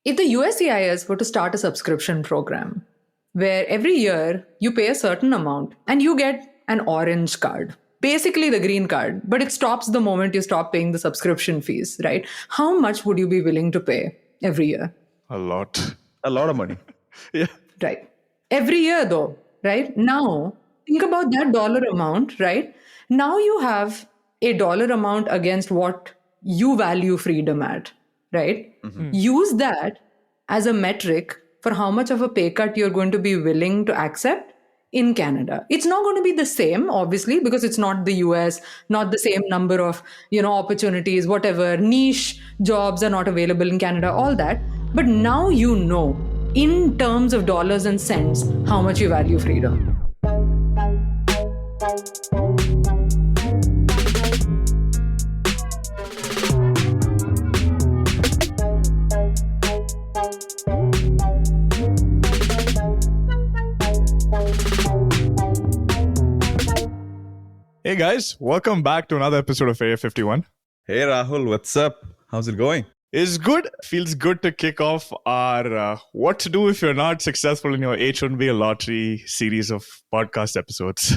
If the USCIS were to start a subscription program where every year you pay a certain amount and you get an orange card, basically the green card, but it stops the moment you stop paying the subscription fees, right? How much would you be willing to pay every year? A lot. A lot of money. Yeah. Right. Every year, though, right? Now, think about that dollar amount, right? Now you have a dollar amount against what you value freedom at, right? Use that as a metric for how much of a pay cut you're going to be willing to accept in Canada. It's not going to be the same, obviously, because it's not the US, not the same number of, opportunities, whatever, niche jobs are not available in Canada, all that. But now you know, in terms of dollars and cents, how much you value freedom. Hey guys, welcome back to another episode of Area 51. Hey Rahul, what's up? How's it going? It's good. Feels good to kick off our What to Do If You're Not Successful in Your H1B Lottery series of podcast episodes.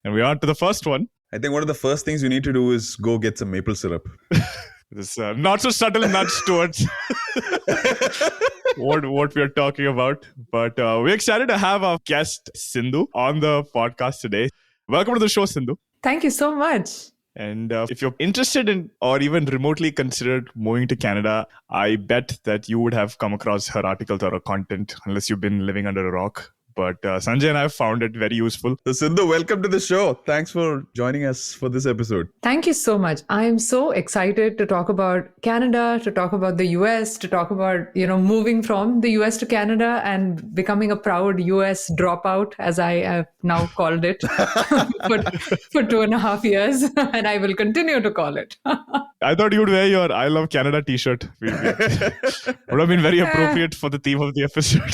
And we're on to the first one. I think one of the first things you need to do is go get some maple syrup. This not so subtle nudge towards what we're talking about. But we're excited to have our guest, Sindhu, on the podcast today. Welcome to the show, Sindhu. Thank you so much. And if you're interested in or even remotely considered moving to Canada, I bet that you would have come across her articles or her content, unless you've been living under a rock. But Sanjay and I have found it very useful. So Sindhu, welcome to the show. Thanks for joining us for this episode. Thank you so much. I'm so excited to talk about Canada, to talk about the US, to talk about, moving from the US to Canada and becoming a proud US dropout, as I have now called it for 2.5 years. And I will continue to call it. I thought you'd wear your I Love Canada t-shirt. Would have been very appropriate for the theme of the episode.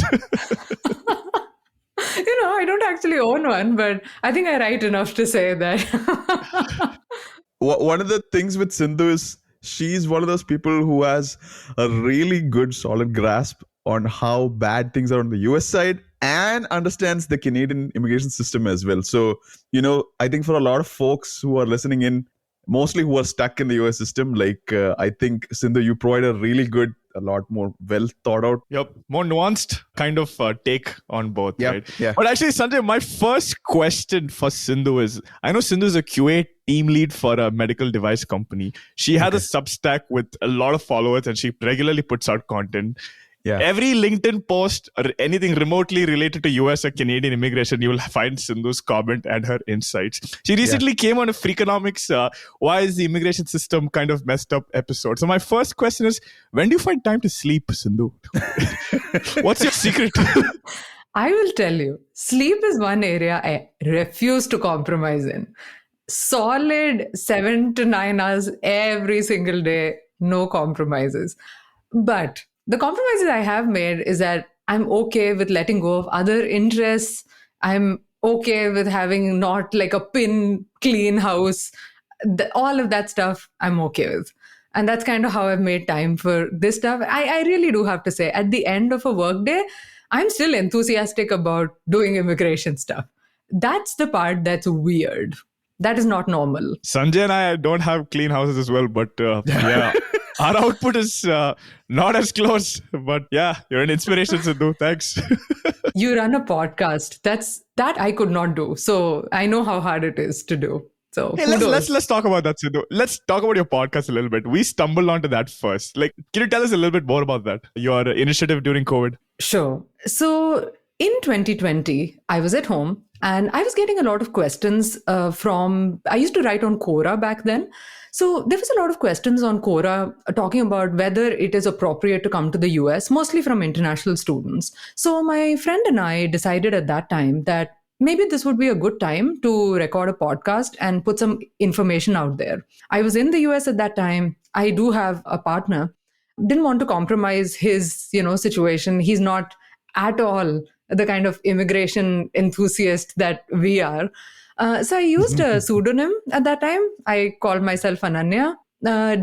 I don't actually own one, but I think I write enough to say that. One of the things with Sindhu is she's one of those people who has a really good, solid grasp on how bad things are on the US side and understands the Canadian immigration system as well. So, I think for a lot of folks who are listening in, mostly who are stuck in the US system, I think, Sindhu, you provide a really good, a lot more well thought out. Yep. More nuanced kind of take on both, right? Yeah. But actually, Sanjay, my first question for Sindhu is, I know Sindhu is a QA team lead for a medical device company. She has a Substack with a lot of followers and she regularly puts out content. Yeah. Every LinkedIn post or anything remotely related to US or Canadian immigration, you will find Sindhu's comment and her insights. She recently came on a Freakonomics, why is the immigration system kind of messed up episode. So my first question is, when do you find time to sleep, Sindhu? What's your secret? I will tell you, sleep is one area I refuse to compromise in. Solid 7 to 9 hours every single day, no compromises. But the compromises I have made is that I'm okay with letting go of other interests. I'm okay with having not like a pin clean house. All of that stuff I'm okay with. And that's kind of how I've made time for this stuff. I really do have to say, at the end of a workday, I'm still enthusiastic about doing immigration stuff. That's the part that's weird. That is not normal. Sanjay and I don't have clean houses as well, but yeah. Our output is not as close, but yeah, you're an inspiration, Sindhu. Thanks. You run a podcast. That I could not do. So I know how hard it is to do. So hey, let's talk about that, Sindhu. Let's talk about your podcast a little bit. We stumbled onto that first. Can you tell us a little bit more about that? Your initiative during COVID? Sure. So in 2020, I was at home and I was getting a lot of questions I used to write on Quora back then. So there was a lot of questions on Quora talking about whether it is appropriate to come to the US, mostly from international students. So my friend and I decided at that time that maybe this would be a good time to record a podcast and put some information out there. I was in the US at that time. I do have a partner. Didn't want to compromise his, situation. He's not at all the kind of immigration enthusiast that we are. So I used a pseudonym at that time. I called myself Ananya,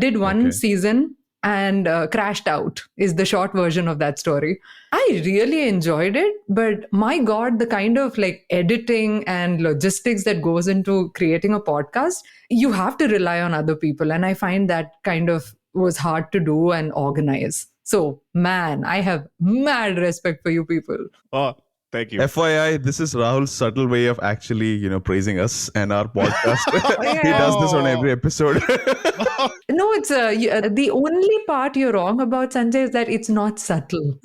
did one season and crashed out is the short version of that story. I really enjoyed it, but my God, the kind of like editing and logistics that goes into creating a podcast, you have to rely on other people. And I find that kind of was hard to do and organize. So, man, I have mad respect for you people. Oh, thank you. FYI, this is Rahul's subtle way of actually, praising us and our podcast. He does this on every episode. No, it's the only part you're wrong about, Sanjay, is that it's not subtle.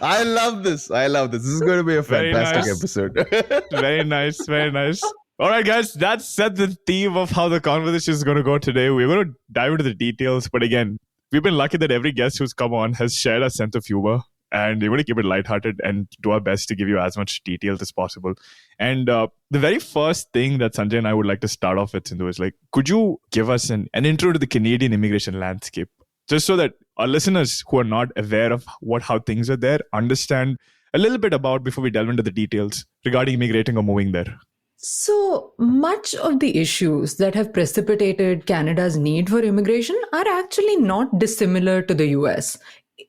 I love this. This is going to be a Very fantastic nice. episode. Very nice. Very nice. All right, guys, that set the theme of how the conversation is going to go today. We're going to dive into the details. But again, we've been lucky that every guest who's come on has shared a sense of humor. And we're going to keep it lighthearted and do our best to give you as much detail as possible. And the very first thing that Sanjay and I would like to start off with, Sindhu, is like, could you give us an intro to the Canadian immigration landscape? Just so that our listeners who are not aware of how things are there understand a little bit about before we delve into the details regarding immigrating or moving there. So much of the issues that have precipitated Canada's need for immigration are actually not dissimilar to the US.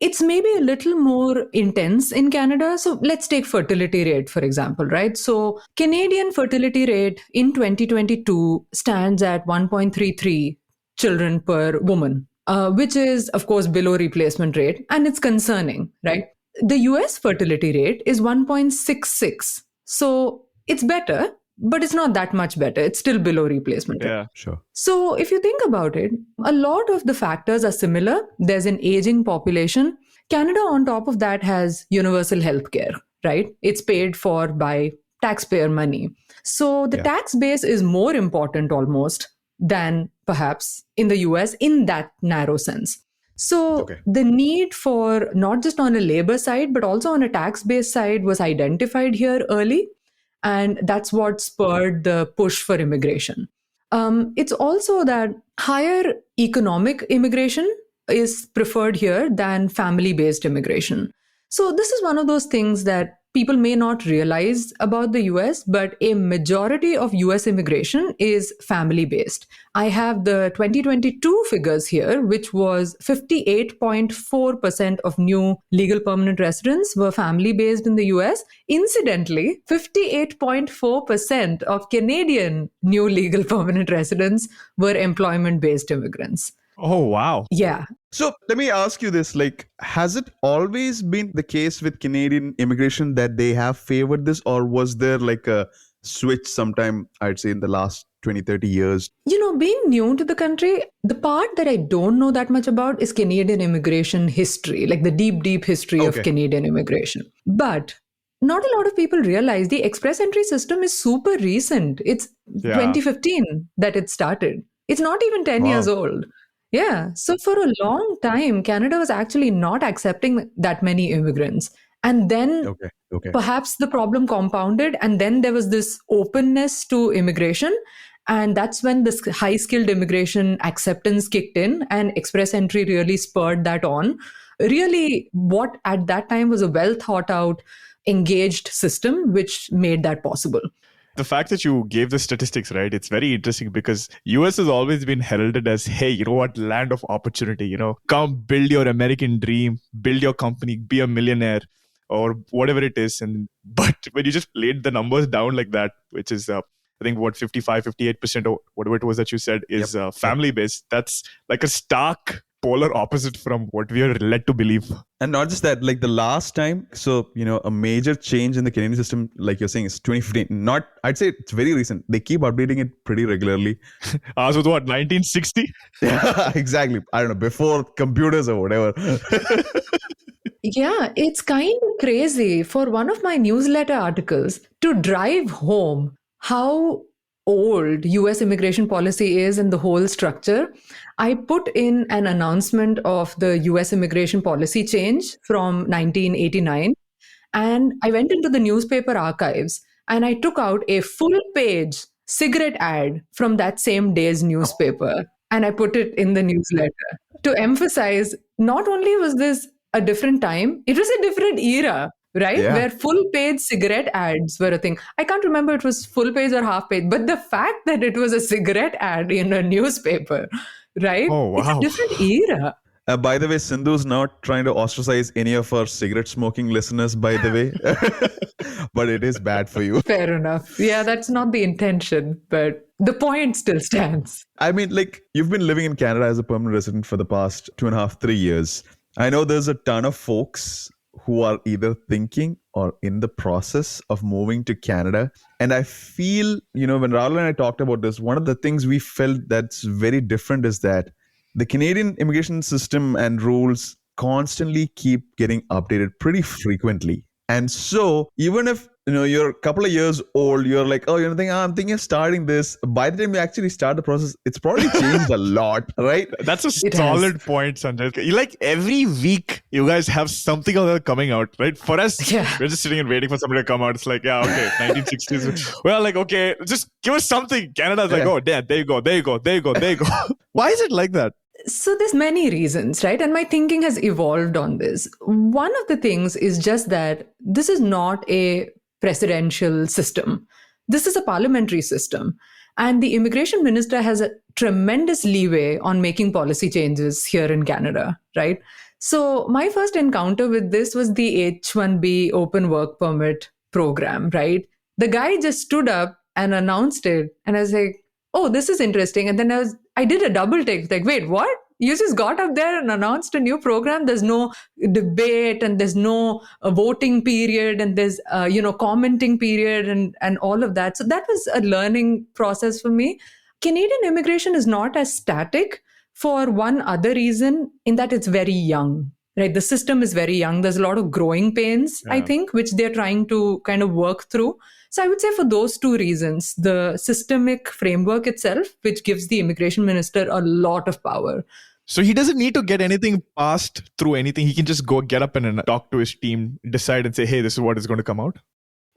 It's maybe a little more intense in Canada. So let's take fertility rate, for example, right? So Canadian fertility rate in 2022 stands at 1.33 children per woman, which is, of course, below replacement rate. And it's concerning, right? The US fertility rate is 1.66. So it's better, but it's not that much better. It's still below replacement rate. Yeah, Sure. So if you think about it, a lot of the factors are similar. There's an aging population. Canada, on top of that, has universal health care, right? It's paid for by taxpayer money. So the tax base is more important almost than perhaps in the US in that narrow sense. So the need for not just on a labor side, but also on a tax-based side was identified here early. And that's what spurred the push for immigration. It's also that higher economic immigration is preferred here than family-based immigration. So this is one of those things that people may not realize about the US, but a majority of US immigration is family-based. I have the 2022 figures here, which was 58.4% of new legal permanent residents were family-based in the US. Incidentally, 58.4% of Canadian new legal permanent residents were employment-based immigrants. Oh, wow. Yeah. So let me ask you this, has it always been the case with Canadian immigration that they have favored this, or was there a switch sometime, I'd say, in the last 20, 30 years? Being new to the country, the part that I don't know that much about is Canadian immigration history, like the deep history of Canadian immigration. But not a lot of people realize the express entry system is super recent. It's 2015 that it started. It's not even 10 years old. Yeah. So for a long time, Canada was actually not accepting that many immigrants. And then perhaps the problem compounded, and then there was this openness to immigration. And that's when this high-skilled immigration acceptance kicked in, and express entry really spurred that on. Really, what at that time was a well-thought-out, engaged system, which made that possible. The fact that you gave the statistics, right, it's very interesting because US has always been heralded as, hey, you know what, land of opportunity, come build your American dream, build your company, be a millionaire or whatever it is. But when you just laid the numbers down like that, which is, I think 58% or whatever it was that you said is family based, that's like a stark polar opposite from what we are led to believe. And not just that, the last time, so, a major change in the Canadian system, like you're saying, is 2015. I'd say it's very recent. They keep updating it pretty regularly. Ours was what, 1960? Yeah, exactly. I don't know, before computers or whatever. Yeah, it's kind of crazy for one of my newsletter articles to drive home how old US immigration policy is and the whole structure. I put in an announcement of the US immigration policy change from 1989, and I went into the newspaper archives and I took out a full page cigarette ad from that same day's newspaper, and I put it in the newsletter to emphasize not only was this a different time, it was a different era, right? Yeah. Where full page cigarette ads were a thing. I can't remember if it was full page or half page, but the fact that it was a cigarette ad in a newspaper right? Oh, It's a wow. different era. By the way, Sindhu's not trying to ostracize any of our cigarette smoking listeners, by the way, but it is bad for you. Fair enough. Yeah, that's not the intention, but the point still stands. I mean, like, you've been living in Canada as a permanent resident for the past 2.5, 3 years. I know there's a ton of folks who are either thinking or in the process of moving to Canada. And I feel, when Rahul and I talked about this, one of the things we felt that's very different is that the Canadian immigration system and rules constantly keep getting updated pretty frequently. And so even if you're a couple of years old, you're like, oh, I'm thinking of starting this. By the time you actually start the process, it's probably changed a lot, right? That's a It solid has. point, Sanjay. Like every week, you guys have something or other coming out, right? For us, Yeah. we're just sitting and waiting for somebody to come out. It's like, yeah, okay, 1960s. We're like, okay, just give us something. Canada's like, Yeah. oh, there you go. Why is it like that? So there's many reasons, right? And my thinking has evolved on this. One of the things is just that this is not a presidential system. This is a parliamentary system. And the immigration minister has a tremendous leeway on making policy changes here in Canada, right? So my first encounter with this was the H-1B open work permit program, right? The guy just stood up and announced it. And I was like, oh, this is interesting. And then I did a double take, like, wait, what? You just got up there and announced a new program. There's no debate and there's no voting period and there's commenting period and all of that. So that was a learning process for me. Canadian immigration is not as static for one other reason, in that it's very young. Right, the system is very young. There's a lot of growing pains, I think, which they're trying to kind of work through. So I would say for those two reasons, the systemic framework itself, which gives the immigration minister a lot of power. So he doesn't need to get anything passed through anything. He can just go get up and talk to his team, decide and say, hey, this is what is going to come out.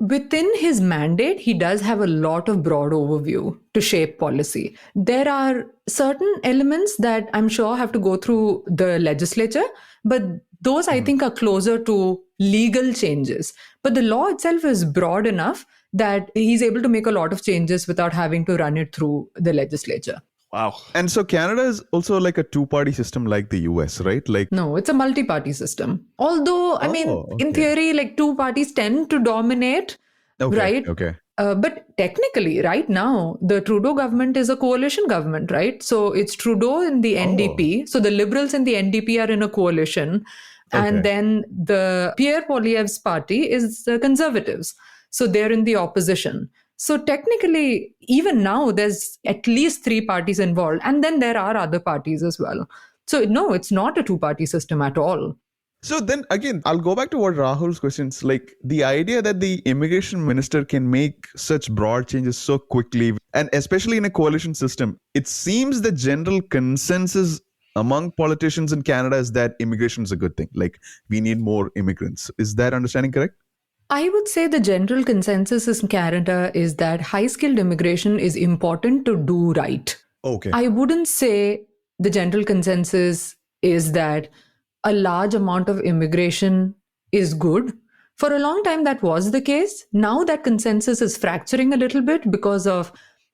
Within his mandate, he does have a lot of broad overview to shape policy. There are certain elements that I'm sure have to go through the legislature, but those I think are closer to legal changes. But the law itself is broad enough that he's able to make a lot of changes without having to run it through the legislature. Wow. And so Canada is also like a two-party system like the US, right? Like, No, it's a multi-party system. Although, I mean, in theory, like two parties tend to dominate, right? Okay. But technically, right now, the Trudeau government is a coalition government, right? So it's Trudeau and the NDP. So the Liberals and the NDP are in a coalition. And then the Pierre Poilievre's party is the Conservatives. So they're in the opposition. So technically, even now, there's at least three parties involved. And then there are other parties as well. So no, it's not a two-party system at all. So then again, I'll go back to what Rahul's questions, like the idea that the immigration minister can make such broad changes so quickly, and especially in a coalition system, it seems the general consensus among politicians in Canada is that immigration is a good thing. Like, we need more immigrants. Is that understanding correct? I would say the general consensus in Canada is that high-skilled immigration is important to do right. Okay. I wouldn't say the general consensus is that a large amount of immigration is good. For a long time, that was the case. Now that consensus is fracturing a little bit because of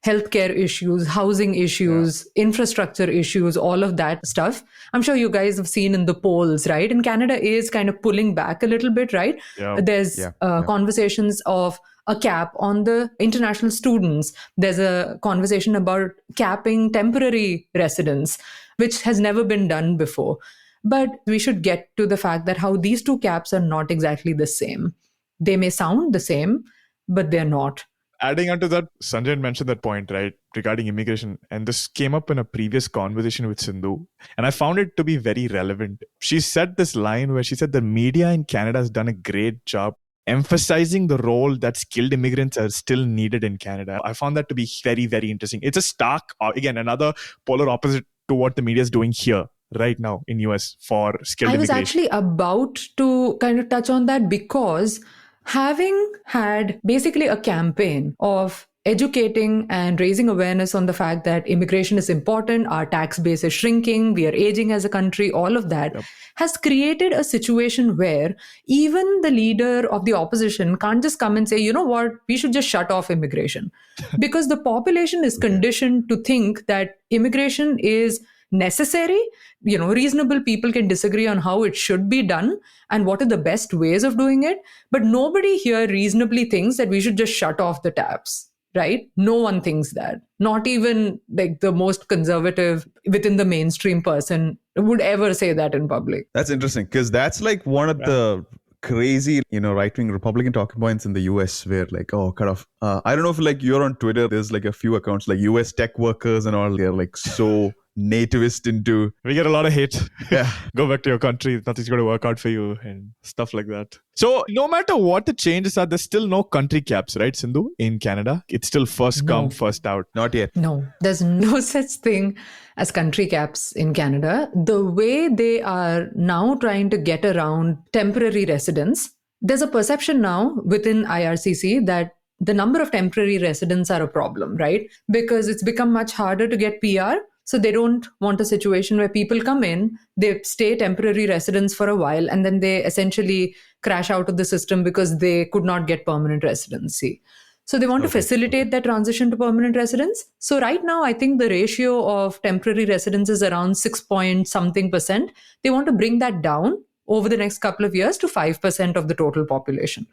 healthcare issues, housing issues, infrastructure issues, all of that stuff. I'm sure you guys have seen in the polls, right? And Canada is kind of pulling back a little bit, right? There's conversations of a cap on the international students. There's a conversation about capping temporary residents, which has never been done before. But we should get to the fact that how these two caps are not exactly the same. They may sound the same, but they're not. Adding on to that, Sanjay mentioned that point, right, regarding immigration. And this came up in a previous conversation with Sindhu. And I found it to be very relevant. She said this line where she said the media in Canada has done a great job emphasizing the role that skilled immigrants are still needed in Canada. I found that to be very, very interesting. It's a stark, again, another polar opposite to what the media is doing here right now in US for skilled immigration. I was actually about to kind of touch on that because having had basically a campaign of educating and raising awareness on the fact that immigration is important, our tax base is shrinking, we are aging as a country, all of that has created a situation where even the leader of the opposition can't just come and say, you know what, we should just shut off immigration. Because the population is conditioned to think that immigration is necessary. Reasonable people can disagree on how it should be done and what are the best ways of doing it. But nobody here reasonably thinks that we should just shut off the taps. Right? No one thinks that. Not even like the most conservative within the mainstream person would ever say that in public. That's interesting because that's like one of the crazy, right-wing Republican talking points in the US where like, oh, cut off. I don't know if like you're on Twitter, there's like a few accounts like US tech workers and all. They're like so nativist into. We get a lot of hate. Yeah. Go back to your country. Nothing's going to work out for you and stuff like that. So no matter what the changes are, there's still no country caps, right, Sindhu, in Canada? It's still first come, first out. Not yet. No, there's no such thing as country caps in Canada. The way they are now trying to get around temporary residents, there's a perception now within IRCC that the number of temporary residents are a problem, right? Because it's become much harder to get PR. So they don't want a situation where people come in, they stay temporary residents for a while, and then they essentially crash out of the system because they could not get permanent residency. So they want to facilitate that transition to permanent residence. So right now, I think the ratio of temporary residents is around 6 point something percent. They want to bring that down over the next couple of years to 5% of the total population.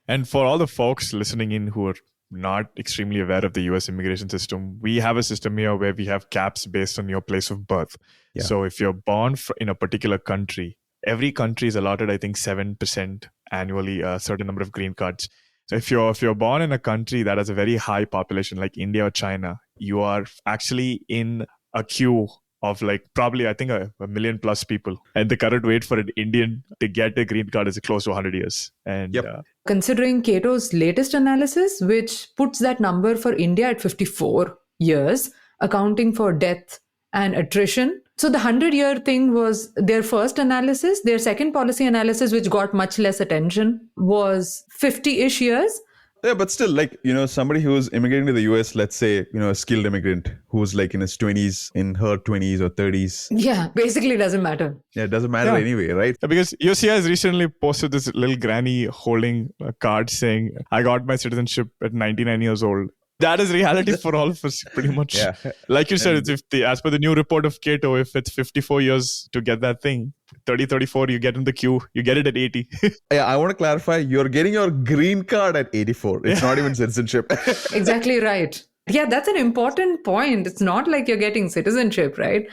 And for all the folks listening in who are not extremely aware of the US immigration system, we have a system here where we have caps based on your place of birth. Yeah. So if you're born in a particular country, every country is allotted, I think, 7% annually, a certain number of green cards. So if you're born in a country that has a very high population like India or China, you are actually in a queue of like probably, I think, a million plus people. And the current wait for an Indian to get a green card is close to 100 years. And considering Cato's latest analysis, which puts that number for India at 54 years, accounting for death and attrition. So the 100-year thing was their first analysis. Their second policy analysis, which got much less attention, was 50-ish years. Yeah, but still, like, somebody who's immigrating to the US, let's say, a skilled immigrant who's like in his 20s, in her 20s or 30s. Yeah, basically it doesn't matter. Yeah, it doesn't matter anyway, right? Yeah, because UCI has recently posted this little granny holding a card saying, I got my citizenship at 99 years old. That is reality for all of us, pretty much. Yeah. Like you said, as per the new report of Cato, if it's 54 years to get that thing, 30, 34, you get in the queue, you get it at 80. Yeah, I want to clarify, you're getting your green card at 84. It's not even citizenship. Exactly right. Yeah, that's an important point. It's not like you're getting citizenship, right?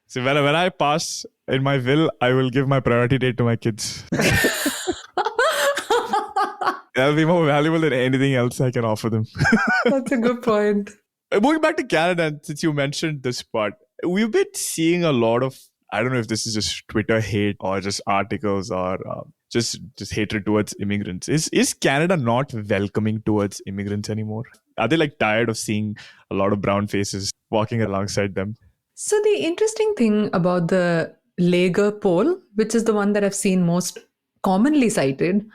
So when I pass in my will, I will give my priority date to my kids. That'll be more valuable than anything else I can offer them. That's a good point. Moving back to Canada, and since you mentioned this part, we've been seeing a lot of, I don't know if this is just Twitter hate or just articles or just hatred towards immigrants. Is Canada not welcoming towards immigrants anymore? Are they like tired of seeing a lot of brown faces walking alongside them? So the interesting thing about the Lager poll, which is the one that I've seen most commonly cited,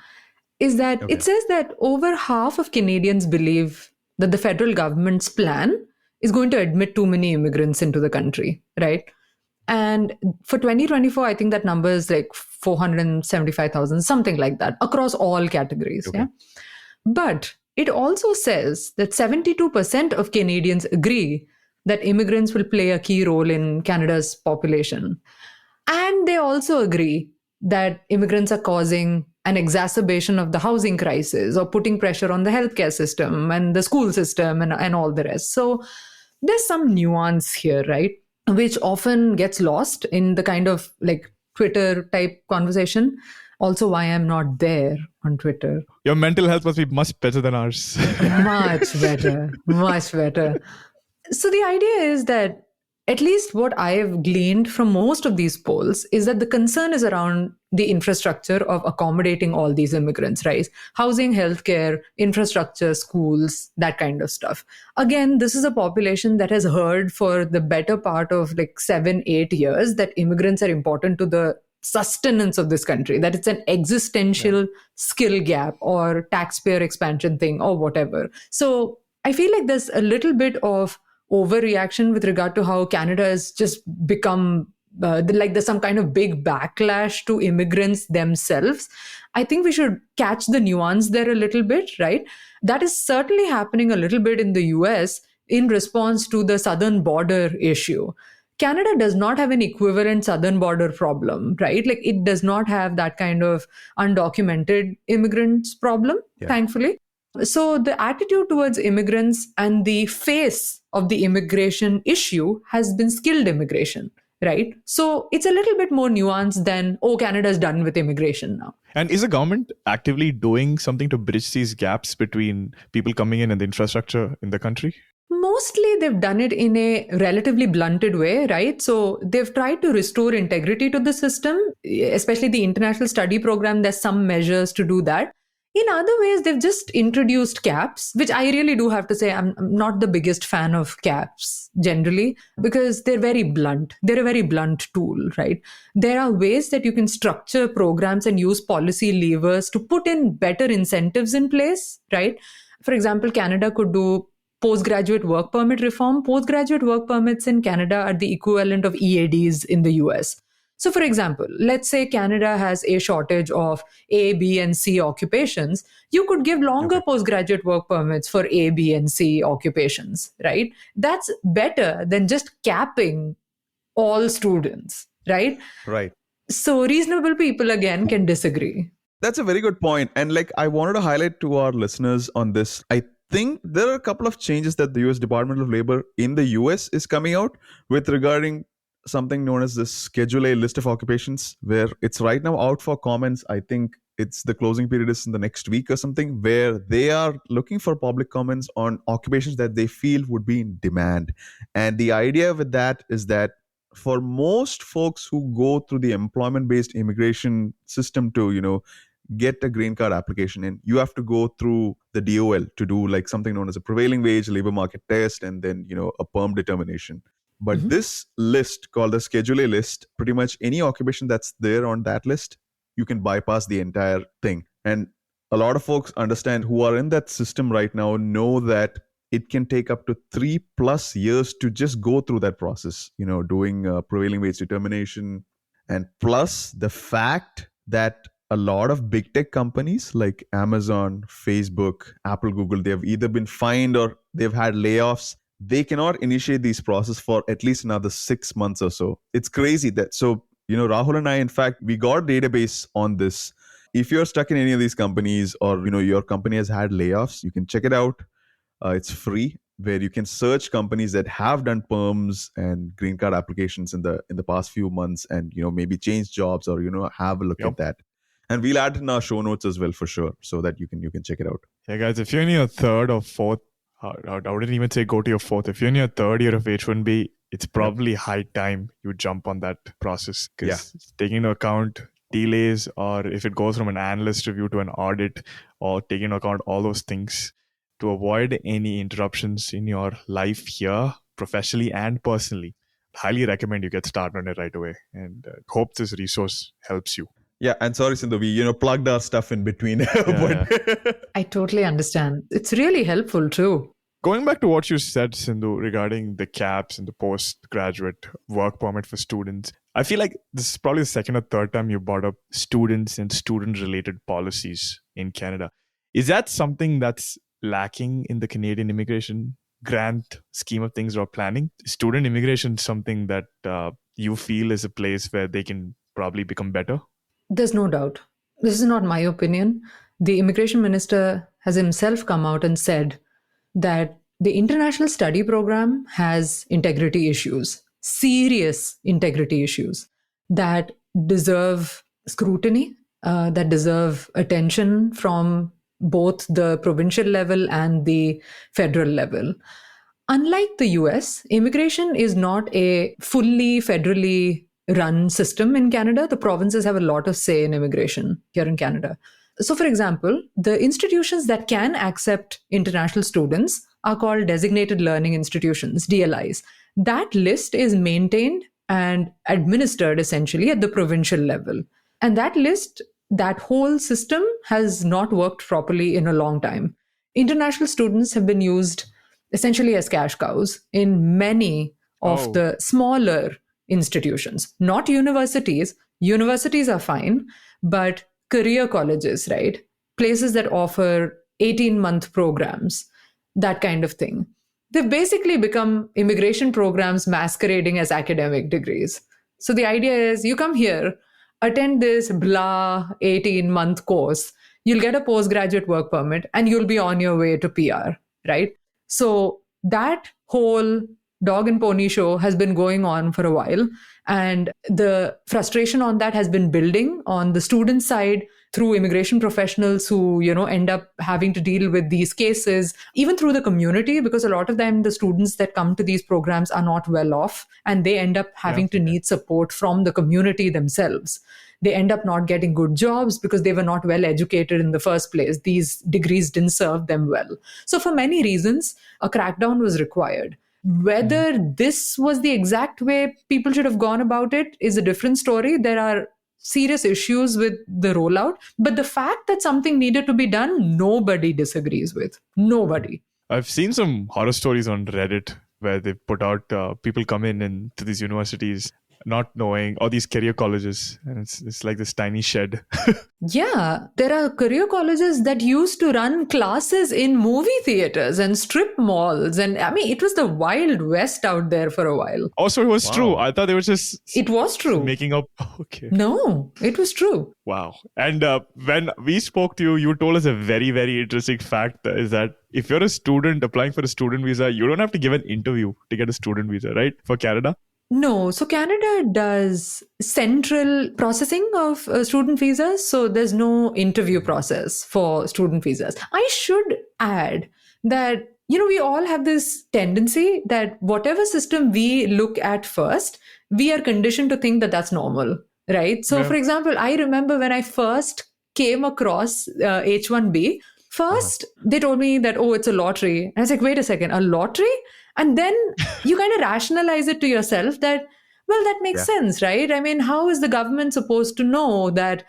is that it says that over half of Canadians believe that the federal government's plan is going to admit too many immigrants into the country, right? And for 2024, I think that number is like 475,000, something like that, across all categories. Okay. Yeah. But it also says that 72% of Canadians agree that immigrants will play a key role in Canada's population. And they also agree that immigrants are causing an exacerbation of the housing crisis or putting pressure on the healthcare system and the school system and all the rest. So there's some nuance here, right? Which often gets lost in the kind of like Twitter type conversation. Also why I'm not there on Twitter. Your mental health must be much better than ours. Much better. Much better. So the idea is that at least what I have gleaned from most of these polls is that the concern is around the infrastructure of accommodating all these immigrants, right? Housing, healthcare, infrastructure, schools, that kind of stuff. Again, this is a population that has heard for the better part of like 7-8 years that immigrants are important to the sustenance of this country, that it's an existential skill gap or taxpayer expansion thing or whatever. So I feel like there's a little bit of overreaction with regard to how Canada has just become like there's some kind of big backlash to immigrants themselves. I think we should catch the nuance there a little bit, right? That is certainly happening a little bit in the US in response to the southern border issue. Canada does not have an equivalent southern border problem, right? Like it does not have that kind of undocumented immigrants problem, thankfully. So the attitude towards immigrants and the face of the immigration issue has been skilled immigration, right? So it's a little bit more nuanced than, oh, Canada's done with immigration now. And is the government actively doing something to bridge these gaps between people coming in and the infrastructure in the country? Mostly they've done it in a relatively blunted way, right? So they've tried to restore integrity to the system, especially the international study program. There's some measures to do that. In other ways, they've just introduced caps, which I really do have to say I'm not the biggest fan of caps generally, because they're very blunt. They're a very blunt tool, right? There are ways that you can structure programs and use policy levers to put in better incentives in place, right? For example, Canada could do postgraduate work permit reform. Postgraduate work permits in Canada are the equivalent of EADs in the US. So, for example, let's say Canada has a shortage of A, B, and C occupations. You could give longer postgraduate work permits for A, B, and C occupations, right? That's better than just capping all students, right? Right. So, reasonable people, again, can disagree. That's a very good point. And like I wanted to highlight to our listeners on this, I think there are a couple of changes that the US Department of Labor in the US is coming out with regarding something known as the Schedule A list of occupations, where it's right now out for comments. I think it's the closing period is in the next week or something, where they are looking for public comments on occupations that they feel would be in demand. And the idea with that is that for most folks who go through the employment-based immigration system to, get a green card application in, you have to go through the DOL to do like something known as a prevailing wage labor market test and then, a perm determination. But this list called the Schedule A list, pretty much any occupation that's there on that list, you can bypass the entire thing. And a lot of folks understand who are in that system right now know that it can take up to 3+ years to just go through that process, doing prevailing wage determination. And plus the fact that a lot of big tech companies like Amazon, Facebook, Apple, Google, they have either been fined or they've had layoffs. They cannot initiate these processes for at least another 6 months or so. It's crazy that. So, Rahul and I, in fact, we got a database on this. If you're stuck in any of these companies or, your company has had layoffs, you can check it out. It's free, where you can search companies that have done perms and green card applications in the past few months and, maybe change jobs or, have a look at that. And we'll add it in our show notes as well for sure, so that you can check it out. Yeah, guys, if you're in your third or fourth, I wouldn't even say go to your fourth. If you're in your third year of H-1B, it's probably high time you jump on that process, because taking into account delays, or if it goes from an analyst review to an audit, or taking into account all those things, to avoid any interruptions in your life here, professionally and personally, highly recommend you get started on it right away, and hope this resource helps you. Yeah, and sorry, Sindhu, we plugged our stuff in between. But I totally understand. It's really helpful too. Going back to what you said, Sindhu, regarding the caps and the postgraduate work permit for students, I feel like this is probably the second or third time you brought up students and student-related policies in Canada. Is that something that's lacking in the Canadian immigration grant scheme of things or planning? Student immigration something that you feel is a place where they can probably become better? There's no doubt. This is not my opinion. The immigration minister has himself come out and said that the international study program has integrity issues, serious integrity issues that deserve scrutiny, that deserve attention from both the provincial level and the federal level. Unlike the US, immigration is not a fully federally run system in Canada. The provinces have a lot of say in immigration here in Canada. So, for example, the institutions that can accept international students are called designated learning institutions, DLIs. That list is maintained and administered essentially at the provincial level. And that list, that whole system has not worked properly in a long time. International students have been used essentially as cash cows in many of the smaller institutions, not universities. Universities are fine, but career colleges, right? Places that offer 18-month programs, that kind of thing. they've basically become immigration programs masquerading as academic degrees. So the idea is you come here, attend this blah 18-month course, you'll get a postgraduate work permit, and you'll be on your way to PR, right? So that whole dog and pony show has been going on for a while. And the frustration on that has been building on the student side through immigration professionals who, end up having to deal with these cases, even through the community, because a lot of them, the students that come to these programs are not well off, and they end up having to need support from the community themselves. They end up not getting good jobs because they were not well educated in the first place. These degrees didn't serve them well. So for many reasons, a crackdown was required. Whether this was the exact way people should have gone about it is a different story. There are serious issues with the rollout, but the fact that something needed to be done, nobody disagrees with. Nobody. I've seen some horror stories on Reddit where they put out people come into these universities not knowing, or these career colleges, and it's like this tiny shed. Yeah, there are career colleges that used to run classes in movie theaters and strip malls. And I mean, it was the Wild West out there for a while. Also, it was true. I thought they were just It was true. making up. Okay. No, it was true. Wow. And when we spoke to you, you told us a very, very interesting fact is that if you're a student applying for a student visa, you don't have to give an interview to get a student visa, right? For Canada? No, so Canada does central processing of student visas. So there's no interview process for student visas. I should add that, we all have this tendency that whatever system we look at first, we are conditioned to think that that's normal, right? So, for example, I remember when I first came across H1B, first they told me that, it's a lottery. And I was like, wait a second, a lottery? And then you kind of rationalize it to yourself that, well, that makes sense, right? I mean, how is the government supposed to know that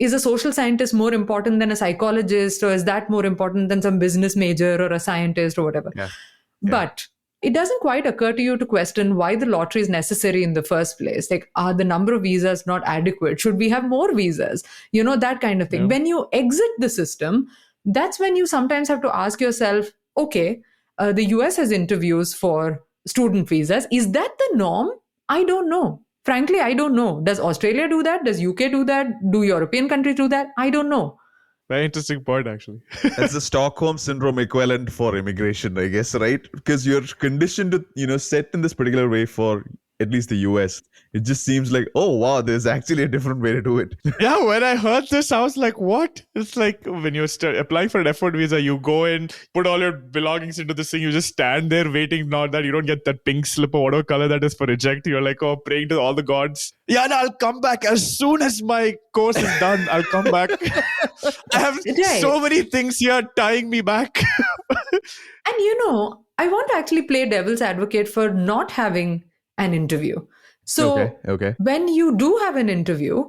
is a social scientist more important than a psychologist, or is that more important than some business major or a scientist or whatever? But it doesn't quite occur to you to question why the lottery is necessary in the first place. Like, are the number of visas not adequate? Should we have more visas? That kind of thing. When you exit the system, that's when you sometimes have to ask yourself, okay, the US has interviews for student visas. Is that the norm? I don't know. Frankly, I don't know. Does Australia do that? Does UK do that? Do European countries do that? I don't know. Very interesting point, actually. That's the Stockholm syndrome equivalent for immigration, I guess, right? Because you're conditioned to, set in this particular way for at least the US. It just seems like, oh, wow, there's actually a different way to do it. Yeah, when I heard this, I was like, what? It's like when you're applying for an F1 visa, you go in, put all your belongings into this thing, you just stand there waiting, not that you don't get that pink slip or whatever color that is for reject. You're like, praying to all the gods. Yeah, no, I'll come back. As soon as my course is done, I'll come back. I have so many things here tying me back. And I want to actually play devil's advocate for not having an interview. So when you do have an interview,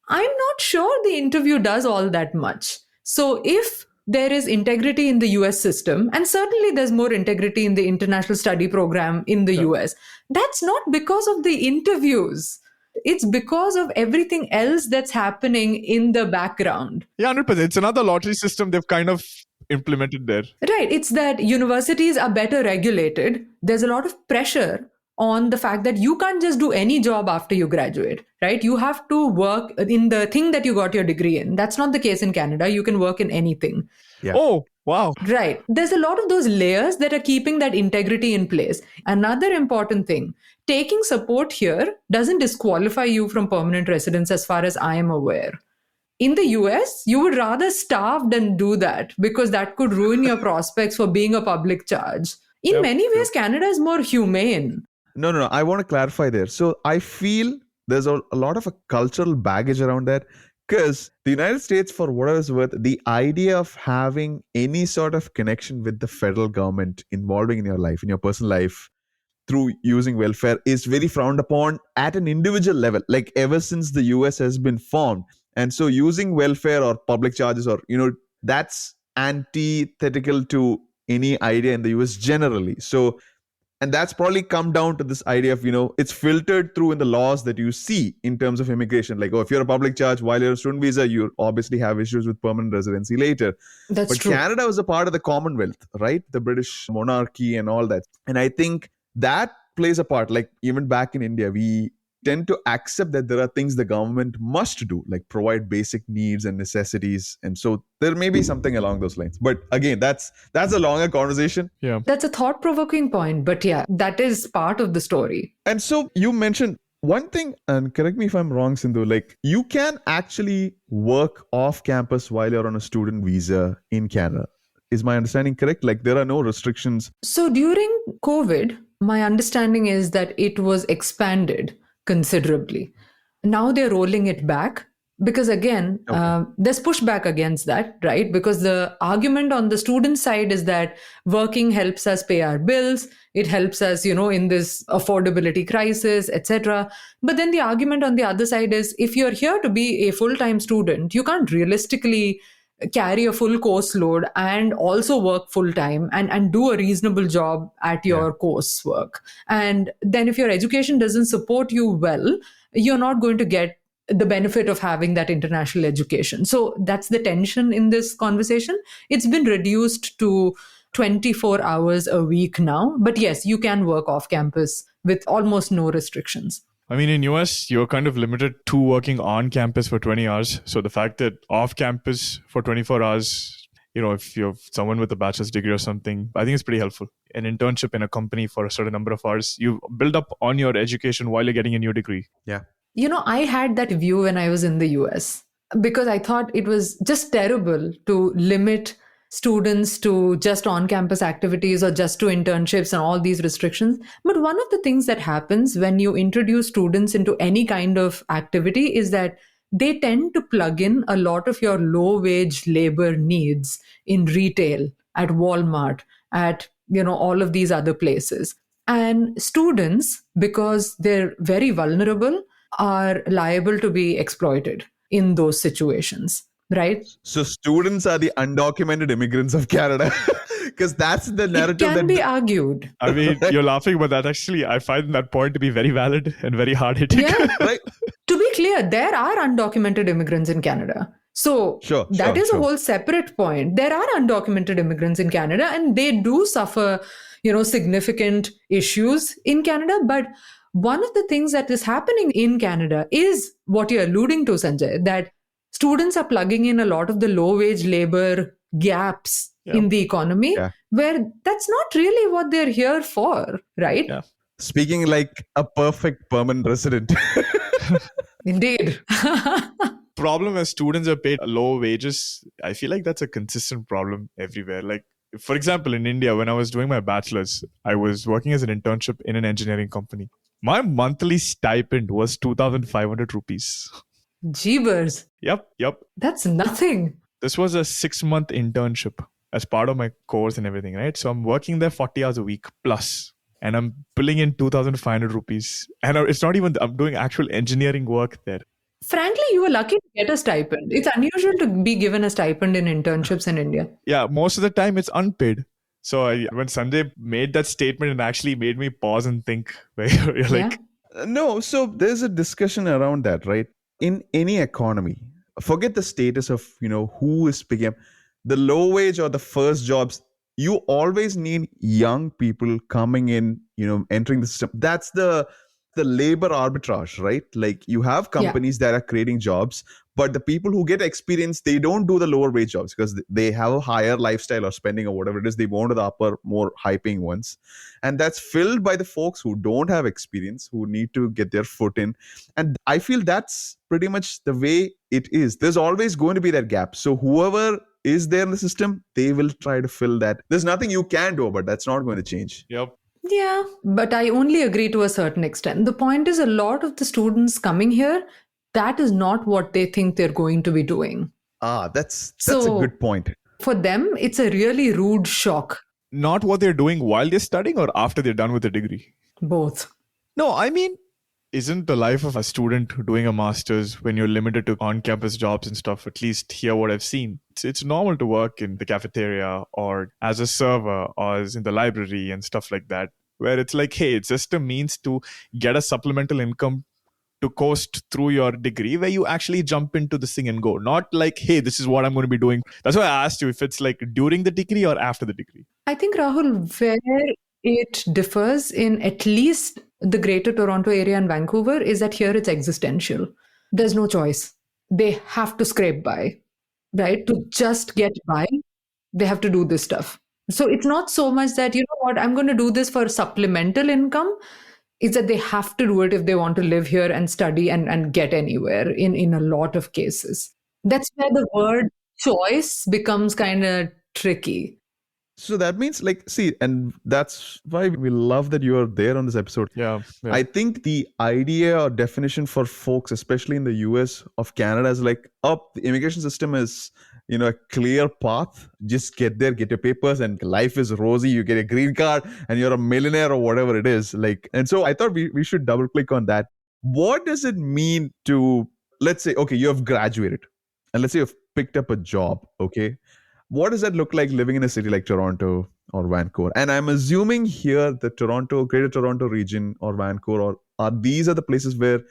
I'm not sure the interview does all that much. So if there is integrity in the US system, and certainly there's more integrity in the international study program in the US, that's not because of the interviews. It's because of everything else that's happening in the background. Yeah, 100%. It's another lottery system they've kind of implemented there. Right. It's that universities are better regulated. There's a lot of pressure on the fact that you can't just do any job after you graduate, right? You have to work in the thing that you got your degree in. That's not the case in Canada. You can work in anything. Yeah. Oh, wow. Right. There's a lot of those layers that are keeping that integrity in place. Another important thing, taking support here doesn't disqualify you from permanent residence as far as I am aware. In the US, you would rather starve than do that because that could ruin your prospects for being a public charge. In many ways, Canada is more humane. No. I want to clarify there. So I feel there's a lot of a cultural baggage around that, because the United States, for whatever it's worth, the idea of having any sort of connection with the federal government involving in your life, in your personal life, through using welfare is very frowned upon at an individual level, like ever since the US has been formed. And so using welfare or public charges or, that's antithetical to any idea in the US generally. So And that's probably come down to this idea of, it's filtered through in the laws that you see in terms of immigration. Like, if you're a public charge while you're a student visa, you obviously have issues with permanent residency later. That's but true. Canada was a part of the Commonwealth, right? The British monarchy and all that. And I think that plays a part. Like, even back in India, we tend to accept that there are things the government must do, like provide basic needs and necessities. And so there may be something along those lines. But again, that's a longer conversation. Yeah. That's a thought-provoking point. But yeah, that is part of the story. And so you mentioned one thing, and correct me if I'm wrong, Sindhu, like you can actually work off campus while you're on a student visa in Canada. Is my understanding correct? Like there are no restrictions. So during COVID, my understanding is that it was expanded considerably. Now they're rolling it back because again, there's pushback against that, right? Because the argument on the student side is that working helps us pay our bills. It helps us, in this affordability crisis, etc. But then the argument on the other side is if you're here to be a full-time student, you can't realistically carry a full course load and also work full time and do a reasonable job at your coursework. And then if your education doesn't support you well, you're not going to get the benefit of having that international education. So that's the tension in this conversation. It's been reduced to 24 hours a week now. But yes, you can work off campus with almost no restrictions. I mean, in US, you're kind of limited to working on campus for 20 hours. So the fact that off campus for 24 hours, if you're someone with a bachelor's degree or something, I think it's pretty helpful. An internship in a company for a certain number of hours, you build up on your education while you're getting a new degree. Yeah. I had that view when I was in the US because I thought it was just terrible to limit students to just on-campus activities or just to internships and all these restrictions. But one of the things that happens when you introduce students into any kind of activity is that they tend to plug in a lot of your low-wage labor needs in retail, at Walmart, at all of these other places. And students, because they're very vulnerable, are liable to be exploited in those situations. Right. So students are the undocumented immigrants of Canada because that's the narrative it can be argued. I mean, you're laughing, but that actually, I find that point to be very valid and very hard hitting. Yeah. Right. To be clear, there are undocumented immigrants in Canada. So that is a whole separate point. There are undocumented immigrants in Canada and they do suffer, significant issues in Canada. But one of the things that is happening in Canada is what you're alluding to, Sanjay, that students are plugging in a lot of the low-wage labor gaps in the economy, where that's not really what they're here for, right? Yeah. Speaking like a perfect permanent resident. Indeed. Problem as students are paid low wages, I feel like that's a consistent problem everywhere. Like, for example, in India, when I was doing my bachelor's, I was working as an internship in an engineering company. My monthly stipend was 2,500 rupees. Jeebers. Yep. That's nothing. This was a 6-month internship as part of my course and everything, right? So I'm working there 40 hours a week plus, and I'm pulling in 2,500 rupees. And it's not even, I'm doing actual engineering work there. Frankly, you were lucky to get a stipend. It's unusual to be given a stipend in internships in India. Yeah, most of the time it's unpaid. So when Sanjay made that statement, it actually made me pause and think. Where you're like, no, so there's a discussion around that, right? In any economy, forget the status of, who is picking up the low wage or the first jobs. You always need young people coming in, entering the system. That's the labor arbitrage, right? Like you have companies that are creating jobs, but the people who get experience, they don't do the lower wage jobs because they have a higher lifestyle or spending or whatever it is. They go to the upper, more high paying ones. And that's filled by the folks who don't have experience, who need to get their foot in. And I feel that's pretty much the way it is. There's always going to be that gap. So whoever is there in the system, they will try to fill that. There's nothing you can do, but that's not going to change. Yep. Yeah, but I only agree to a certain extent. The point is a lot of the students coming here, that is not what they think they're going to be doing. That's a good point. For them, it's a really rude shock. Not what they're doing while they're studying or after they're done with the degree? Both. No, I mean, isn't the life of a student doing a master's when you're limited to on-campus jobs and stuff, at least here what I've seen, it's normal to work in the cafeteria or as a server or as in the library and stuff like that. where it's like, hey, it's just a means to get a supplemental income to coast through your degree, where you actually jump into this thing and go. Not like, hey, this is what I'm going to be doing. That's why I asked you if it's like during the degree or after the degree. I think, Rahul, where it differs in at least the greater Toronto area and Vancouver is that here it's existential. There's no choice. They have to scrape by, right? To just get by, they have to do this stuff. So it's not so much that, you know what, I'm going to do this for supplemental income. It's that they have to do it if they want to live here and study and get anywhere in a lot of cases. That's where the word choice becomes kind of tricky. So that means, like, see, and that's why we love that you're there on this episode. Yeah. I think the idea or definition for folks, especially in the US of Canada, is like, the immigration system is, a clear path. Just get there, get your papers, and life is rosy. You get a green card and you're a millionaire or whatever it is. Like, and so I thought we should double click on that. What does it mean to, let's say, okay, you have graduated and let's say you've picked up a job, okay? What does that look like living in a city like Toronto or Vancouver? And I'm assuming here the Greater Toronto region or Vancouver, these are the places where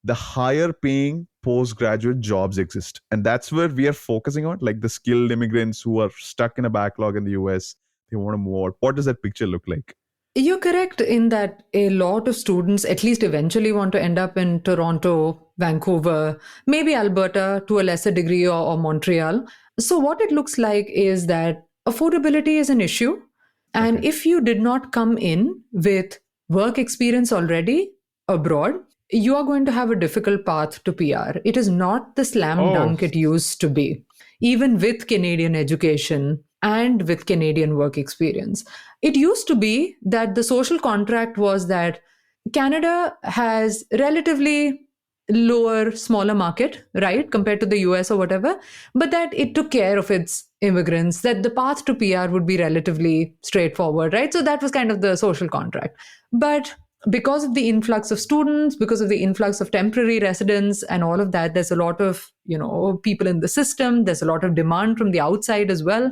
the higher paying postgraduate jobs exist. And that's where we are focusing on, like the skilled immigrants who are stuck in a backlog in the US. They want to move out. What does that picture look like? You're correct in that a lot of students at least eventually want to end up in Toronto, Vancouver, maybe Alberta to a lesser degree, or Montreal. So what it looks like is that affordability is an issue. And if you did not come in with work experience already abroad, you are going to have a difficult path to PR. It is not the slam dunk it used to be, even with Canadian education and with Canadian work experience. It used to be that the social contract was that Canada has relatively lower, smaller market, right, compared to the US or whatever, but that it took care of its immigrants, that the path to PR would be relatively straightforward, right? So that was kind of the social contract. But because of the influx of students, because of the influx of temporary residents and all of that, there's a lot of, people in the system, there's a lot of demand from the outside as well.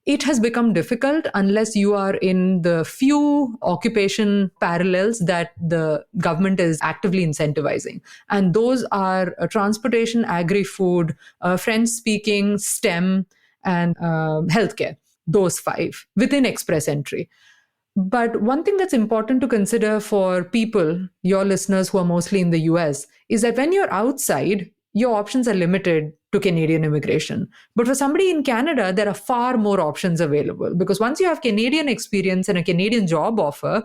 It has become difficult unless you are in the few occupation parallels that the government is actively incentivizing. And those are transportation, agri-food, French-speaking, STEM, and healthcare. Those 5 within express entry. But one thing that's important to consider for people, your listeners who are mostly in the US, is that when you're outside, your options are limited to Canadian immigration. But for somebody in Canada, there are far more options available, because once you have Canadian experience and a Canadian job offer,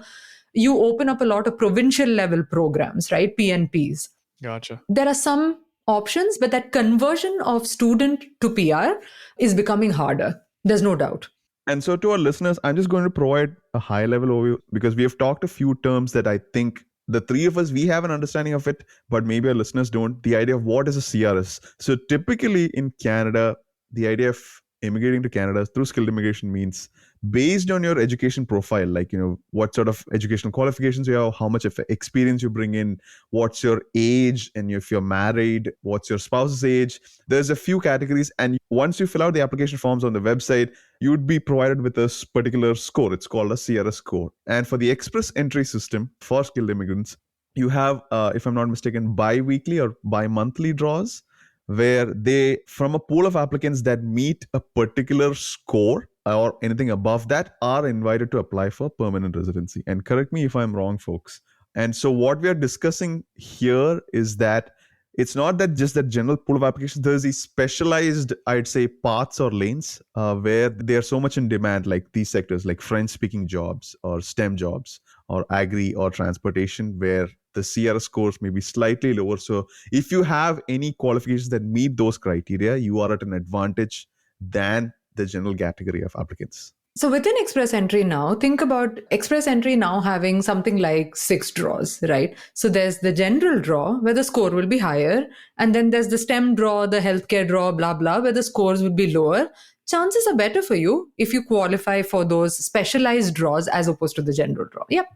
you open up a lot of provincial level programs, right? PNPs. Gotcha. There are some options, but that conversion of student to PR is becoming harder. There's no doubt. And so to our listeners, I'm just going to provide a high level overview, because we have talked a few terms that I think the 3 of us, we have an understanding of it, but maybe our listeners don't. The idea of what is a CRS. So typically in Canada, the idea of immigrating to Canada through skilled immigration means based on your education profile, like, what sort of educational qualifications you have, how much of experience you bring in, what's your age, and if you're married, what's your spouse's age. There's a few categories. And once you fill out the application forms on the website, you would be provided with a particular score. It's called a CRS score. And for the express entry system for skilled immigrants, you have, if I'm not mistaken, bi-weekly or bi-monthly draws, where they, from a pool of applicants that meet a particular score or anything above that, are invited to apply for permanent residency. And correct me if I'm wrong, folks. And so what we are discussing here is that it's not that just that general pool of applications. There's these specialized, I'd say, paths or lanes where they're so much in demand, like these sectors, like French-speaking jobs or STEM jobs or agri or transportation, where the CRS scores may be slightly lower. So if you have any qualifications that meet those criteria, you are at an advantage than the general category of applicants. So within express entry now, think about express entry now having something like 6 draws, right? So there's the general draw where the score will be higher. And then there's the STEM draw, the healthcare draw, blah, blah, where the scores would be lower. Chances are better for you if you qualify for those specialized draws as opposed to the general draw. Yep.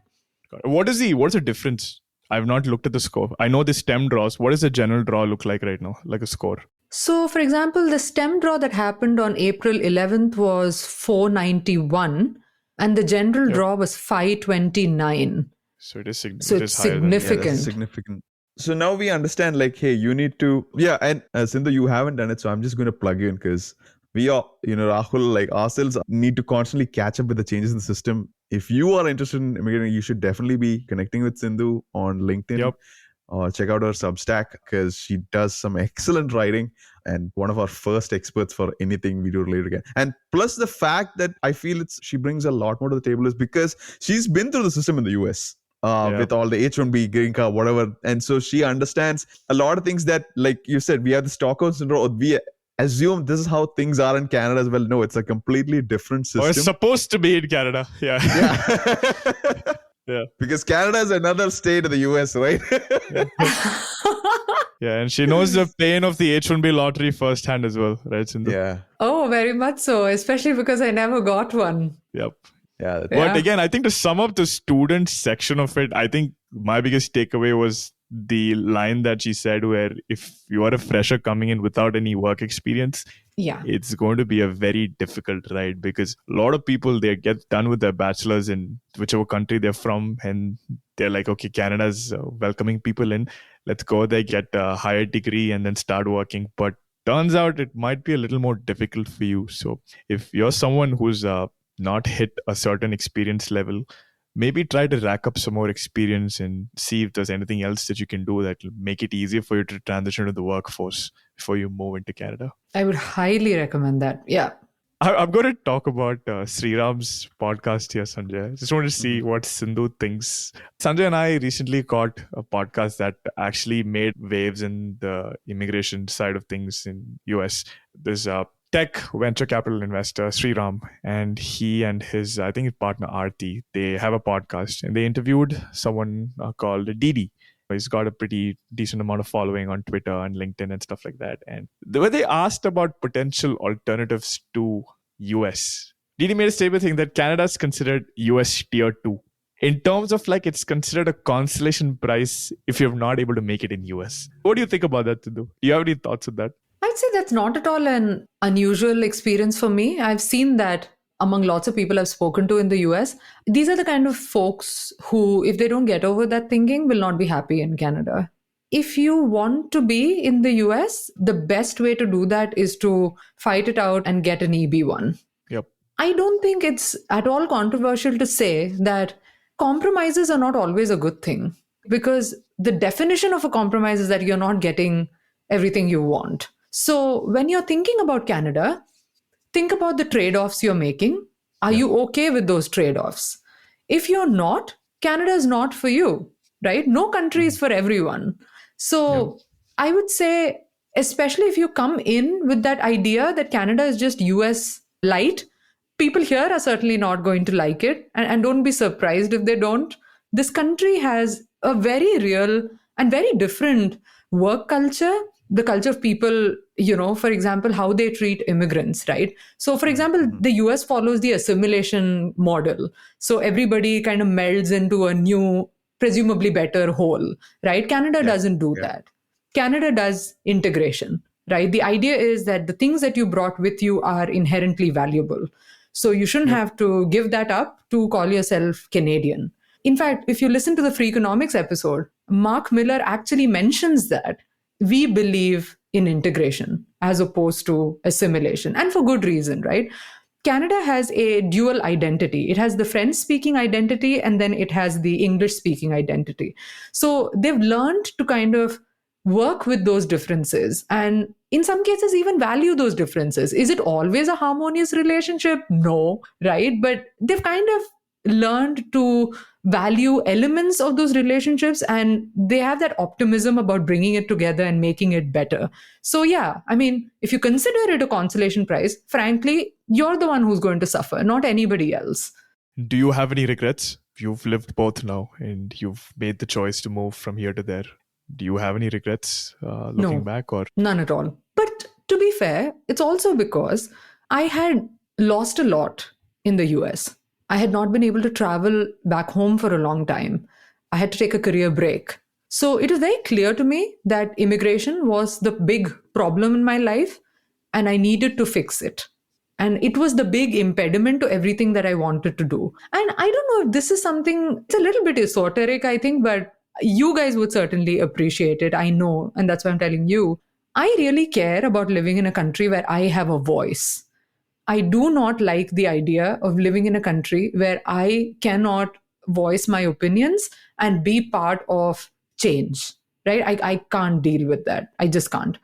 What's the difference? I've not looked at the score. I know the STEM draws. What does the general draw look like right now? Like a score? So, for example, the STEM draw that happened on April 11th was 491. And the general draw was 529. So it is, So it it's is higher than Yeah, significant. that's significant. So now we understand, like, hey, you need to, yeah, and Sindhu, you haven't done it, so I'm just going to plug you in because we are, Rahul, like ourselves, need to constantly catch up with the changes in the system. If you are interested in immigrating, you should definitely be connecting with Sindhu on LinkedIn. Yep. Or check out her Substack because she does some excellent writing and one of our first experts for anything video related again. And plus the fact that I feel she brings a lot more to the table is because she's been through the system in the US. With all the H-1B, green card, whatever. And so she understands a lot of things that, like you said, we have the Stockholm syndrome. We assume this is how things are in Canada as well. No, it's a completely different system. Or it's supposed to be in Canada. Yeah. Yeah. Yeah. Because Canada is another state of the US, right? Yeah, and she knows the pain of the H-1B lottery firsthand as well, right, Sindhu? Yeah. Oh, very much so, especially because I never got one. Yep. Yeah. But again, I think to sum up the student section of it, I think my biggest takeaway was the line that she said where if you are a fresher coming in without any work experience, it's going to be a very difficult ride because a lot of people, they get done with their bachelor's in whichever country they're from and they're like, okay, Canada's welcoming people in. Let's go there, get a higher degree and then start working. But turns out it might be a little more difficult for you. So if you're someone who's not hit a certain experience level, maybe try to rack up some more experience and see if there's anything else that you can do that will make it easier for you to transition to the workforce before you move into Canada. I would highly recommend that. Yeah. I'm going to talk about Sriram's podcast here, Sanjay. I just want to see what Sindhu thinks. Sanjay and I recently caught a podcast that actually made waves in the immigration side of things in US. There's a tech venture capital investor, Sriram, and he and his, I think, partner Aarti, they have a podcast and they interviewed someone called Didi. He's got a pretty decent amount of following on Twitter and LinkedIn and stuff like that. And where they asked about potential alternatives to US, Didi made a statement saying that Canada is considered US tier 2. In terms of like it's considered a consolation prize if you're not able to make it in US. What do you think about that, Sindhu? Do you have any thoughts on that? I'd say that's not at all an unusual experience for me. I've seen that among lots of people I've spoken to in the US. These are the kind of folks who, if they don't get over that thinking, will not be happy in Canada. If you want to be in the US, the best way to do that is to fight it out and get an EB1. Yep. I don't think it's at all controversial to say that compromises are not always a good thing, because the definition of a compromise is that you're not getting everything you want. So when you're thinking about Canada, think about the trade-offs you're making. Are you okay with those trade-offs? If you're not, Canada is not for you, right? No country is for everyone. So I would say, especially if you come in with that idea that Canada is just US light, people here are certainly not going to like it. And don't be surprised if they don't. This country has a very real and very different work culture. The culture of people, for example, how they treat immigrants, right? So, for example, the US follows the assimilation model. So everybody kind of melds into a new, presumably better whole, right? Canada doesn't do that. Canada does integration, right? The idea is that the things that you brought with you are inherently valuable. So you shouldn't have to give that up to call yourself Canadian. In fact, if you listen to the Free Economics episode, Mark Miller actually mentions that we believe in integration as opposed to assimilation, and for good reason, right? Canada has a dual identity. It has the French-speaking identity, and then it has the English-speaking identity. So they've learned to kind of work with those differences, and in some cases even value those differences. Is it always a harmonious relationship? No, right? But they've kind of learned to value elements of those relationships, and they have that optimism about bringing it together and making it better. So yeah, I mean, if you consider it a consolation prize, frankly, you're the one who's going to suffer, not anybody else. Do you have any regrets? You've lived both now and you've made the choice to move from here to there. Do you have any regrets looking back? Or none at all. But to be fair, it's also because I had lost a lot in the US. I had not been able to travel back home for a long time. I had to take a career break. So it was very clear to me that immigration was the big problem in my life and I needed to fix it. And it was the big impediment to everything that I wanted to do. And I don't know if this is something, it's a little bit esoteric, I think, but you guys would certainly appreciate it. I know. And that's why I'm telling you. I really care about living in a country where I have a voice. I do not like the idea of living in a country where I cannot voice my opinions and be part of change, right? I can't deal with that. I just can't.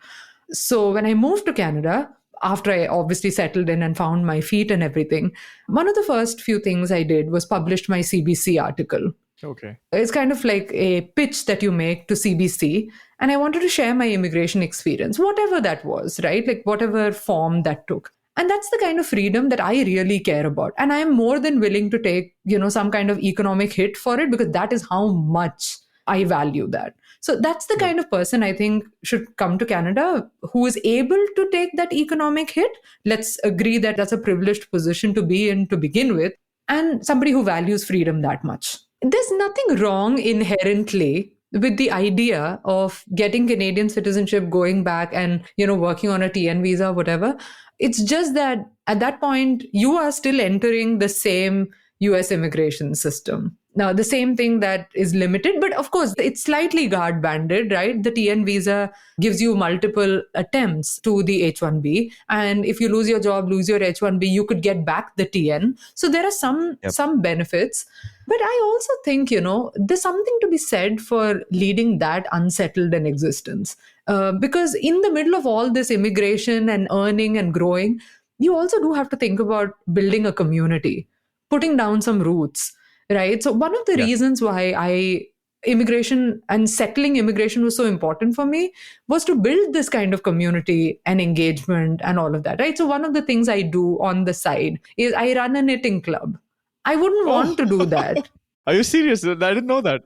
So when I moved to Canada, after I obviously settled in and found my feet and everything, one of the first few things I did was published my CBC article. Okay. It's kind of like a pitch that you make to CBC. And I wanted to share my immigration experience, whatever that was, right? Like whatever form that took. And that's the kind of freedom that I really care about. And I am more than willing to take, some kind of economic hit for it, because that is how much I value that. So that's the kind of person I think should come to Canada, who is able to take that economic hit. Let's agree that that's a privileged position to be in to begin with, and somebody who values freedom that much. There's nothing wrong inherently with the idea of getting Canadian citizenship, going back and, working on a TN visa, whatever. It's just that at that point, you are still entering the same US immigration system. Now, the same thing that is limited, but of course, it's slightly guard banded, right? The TN visa gives you multiple attempts to the H-1B. And if you lose your job, lose your H-1B, you could get back the TN. So there are some benefits. But I also think, there's something to be said for leading that unsettled an existence. Because in the middle of all this immigration and earning and growing, you also do have to think about building a community, putting down some roots. Right. So one of the reasons why immigration and settling immigration was so important for me was to build this kind of community and engagement and all of that. Right. So one of the things I do on the side is I run a knitting club. I wouldn't want to do that. Are you serious? I didn't know that.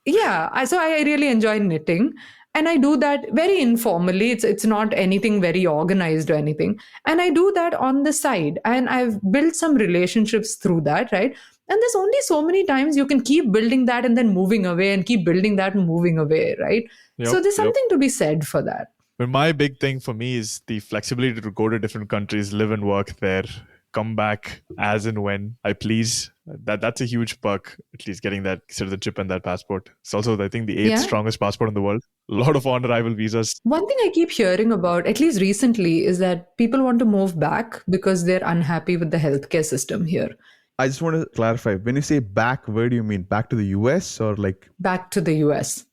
Yeah. So I really enjoy knitting. And I do that very informally. It's not anything very organized or anything. And I do that on the side. And I've built some relationships through that, right? And there's only so many times you can keep building that and then moving away and keep building that and moving away, right? So there's something to be said for that. But my big thing for me is the flexibility to go to different countries, live and work there, come back as and when I please. That's a huge perk, at least getting that citizenship and that passport. It's also, I think, the 8th strongest passport in the world. A lot of on-arrival visas. One thing I keep hearing about, at least recently, is that people want to move back because they're unhappy with the healthcare system here. I just want to clarify. When you say back, where do you mean? Back to the US or like? Back to the US.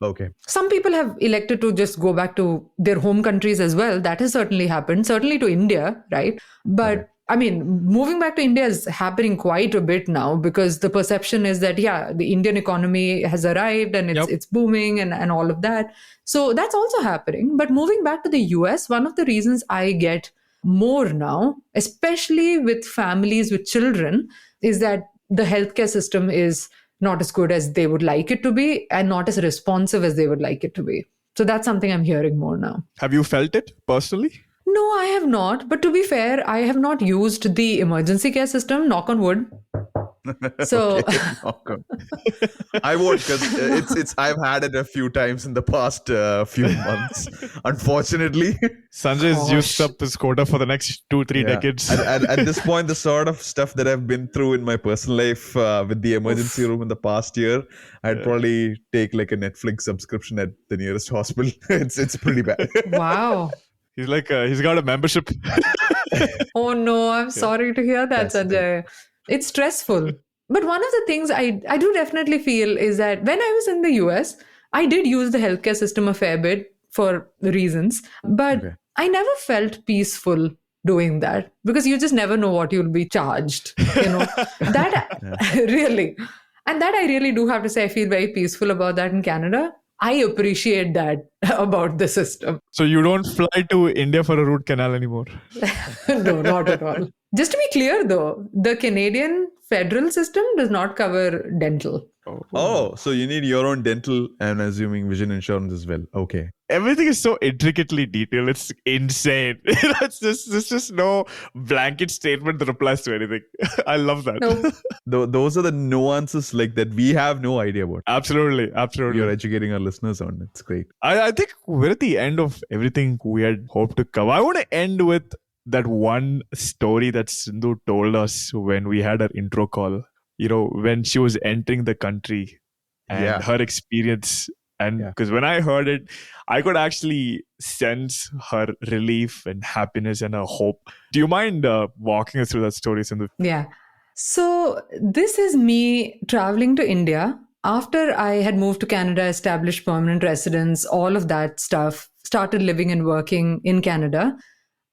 Okay. Some people have elected to just go back to their home countries as well. That has certainly happened, certainly to India, right? But I mean, moving back to India is happening quite a bit now, because the perception is that, the Indian economy has arrived and it's booming and all of that. So that's also happening. But moving back to the US, one of the reasons I get more now, especially with families with children, is that the healthcare system is not as good as they would like it to be and not as responsive as they would like it to be. So that's something I'm hearing more now. Have you felt it personally? No, I have not. But to be fair, I have not used the emergency care system, knock on wood. So I won't, because it's I've had it a few times in the past few months. Unfortunately, Sanjay's used up his quota for the next 2-3 decades. At this point, the sort of stuff that I've been through in my personal life with the emergency room in the past year, I'd probably take like a Netflix subscription at the nearest hospital. It's pretty bad. Wow. He's like, he's got a membership. Oh no, I'm sorry to hear that, Sanjay. It's stressful. But one of the things I do definitely feel is that when I was in the US, I did use the healthcare system a fair bit for reasons, but I never felt peaceful doing that, because you just never know what you'll be charged, really. And that I really do have to say, I feel very peaceful about that in Canada. I appreciate that about the system. So you don't fly to India for a root canal anymore? No, not at all. Just to be clear though, the Canadian federal system does not cover dental. Oh, so you need your own dental and assuming vision insurance as well. Okay. Everything is so intricately detailed. It's insane. There's just no blanket statement that applies to anything. I love that. Nope. Those are the nuances like that we have no idea about. Absolutely. You're educating our listeners on. It's great. I think we're at the end of everything we had hoped to cover. I want to end with that one story that Sindhu told us when we had our intro call, when she was entering the country and her experience. And because when I heard it, I could actually sense her relief and happiness and her hope. Do you mind walking us through that story, Sindhu? Yeah. So this is me traveling to India after I had moved to Canada, established permanent residence, all of that stuff, started living and working in Canada.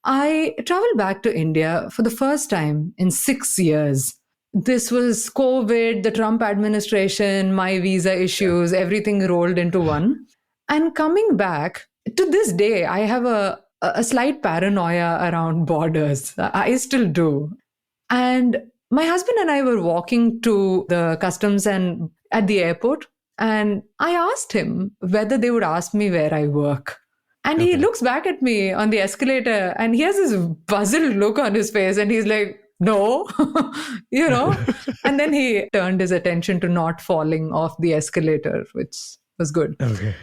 I traveled back to India for the first time in 6 years. This was COVID, the Trump administration, my visa issues, everything rolled into one. And coming back, to this day, I have a slight paranoia around borders. I still do. And my husband and I were walking to the customs and at the airport, and I asked him whether they would ask me where I work. And he looks back at me on the escalator and he has this puzzled look on his face and he's like, no, and then he turned his attention to not falling off the escalator, which was good. Okay.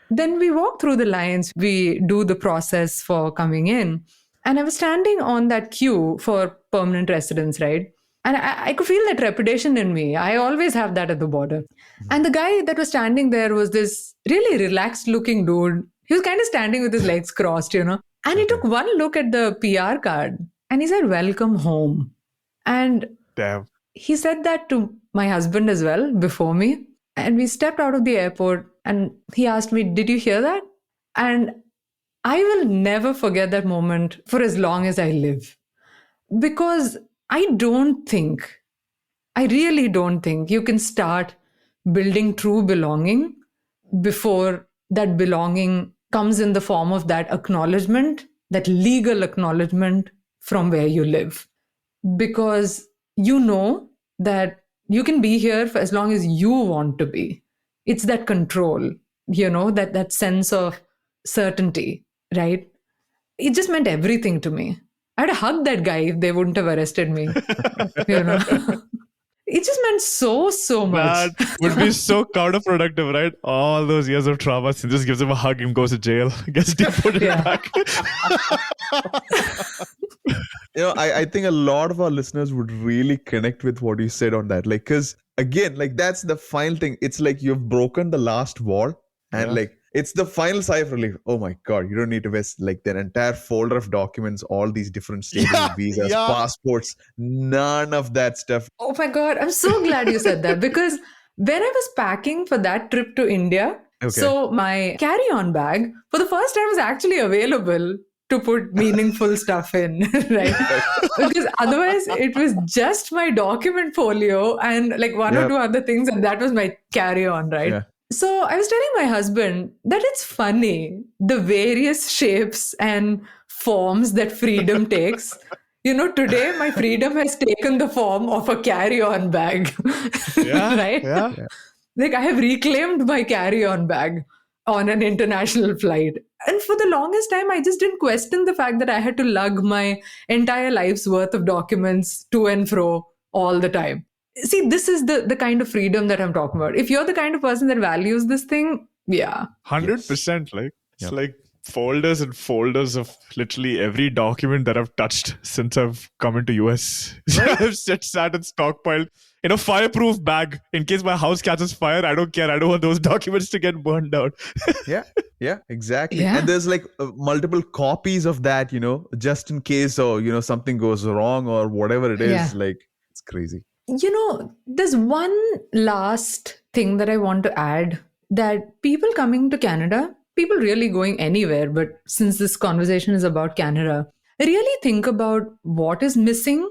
Then we walk through the lines, we do the process for coming in. And I was standing on that queue for permanent residence, right? And I could feel that trepidation in me. I always have that at the border. And the guy that was standing there was this really relaxed looking dude. He was kind of standing with his legs crossed, And he took one look at the PR card and he said, welcome home. And Damn. he said that to my husband as well before me. And we stepped out of the airport and he asked me, did you hear that? And I will never forget that moment for as long as I live. Because I really don't think you can start building true belonging before that belonging comes in the form of that acknowledgement, that legal acknowledgement from where you live. Because you know that you can be here for as long as you want to be. It's that control, that sense of certainty, right? It just meant everything to me. I'd hug that guy if they wouldn't have arrested me. It just meant so much. That would be so counterproductive, right? All those years of trauma, and just gives him a hug, him goes to jail, gets deported back. I think a lot of our listeners would really connect with what you said on that. Because again, that's the final thing. It's like you've broken the last wall and it's the final sigh of relief. Oh my God, you don't need to waste their entire folder of documents, all these different stages of visas, passports, none of that stuff. Oh my God, I'm so glad you said that because when I was packing for that trip to India, so my carry-on bag for the first time was actually available to put meaningful stuff in, right? Because otherwise it was just my document folio and one or two other things, and that was my carry-on, right? Yeah. So I was telling my husband that it's funny, the various shapes and forms that freedom takes. Today my freedom has taken the form of a carry-on bag, right? Yeah. I have reclaimed my carry-on bag on an international flight. And for the longest time, I just didn't question the fact that I had to lug my entire life's worth of documents to and fro all the time. See, this is the kind of freedom that I'm talking about. If you're the kind of person that values this thing, 100%. It's folders and folders of literally every document that I've touched since I've come into US. Right. I've sat and stockpiled in a fireproof bag in case my house catches fire. I don't care. I don't want those documents to get burned down. Yeah, exactly. Yeah. And there's multiple copies of that, just in case or, something goes wrong or whatever it is. Yeah. It's crazy. There's one last thing that I want to add, that people coming to Canada, people really going anywhere, but since this conversation is about Canada, really think about what is missing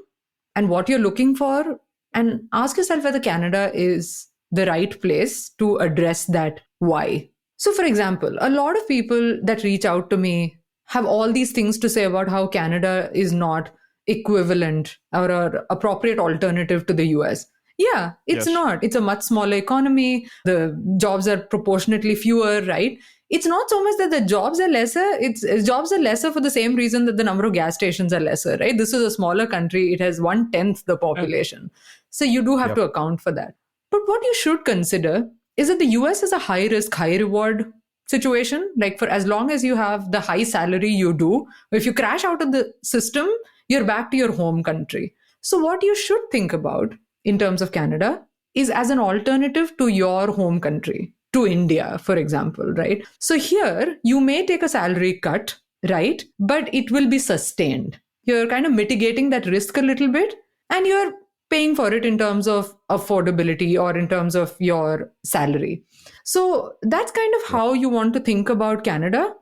and what you're looking for, and ask yourself whether Canada is the right place to address that why. So, for example, a lot of people that reach out to me have all these things to say about how Canada is not equivalent or an appropriate alternative to the US. Yeah, it's not. It's a much smaller economy. The jobs are proportionately fewer, right? It's not so much that the jobs are lesser. Jobs are lesser for the same reason that the number of gas stations are lesser, right? This is a smaller country. It has 1/10 the population. So you do have to account for that. But what you should consider is that the US is a high risk, high reward situation, like for as long as you have the high salary you do, if you crash out of the system, you're back to your home country. So what you should think about in terms of Canada is as an alternative to your home country, to India, for example, right? So here you may take a salary cut, right? But it will be sustained. You're kind of mitigating that risk a little bit, and you're paying for it in terms of affordability or in terms of your salary. So that's kind of how you want to think about Canada.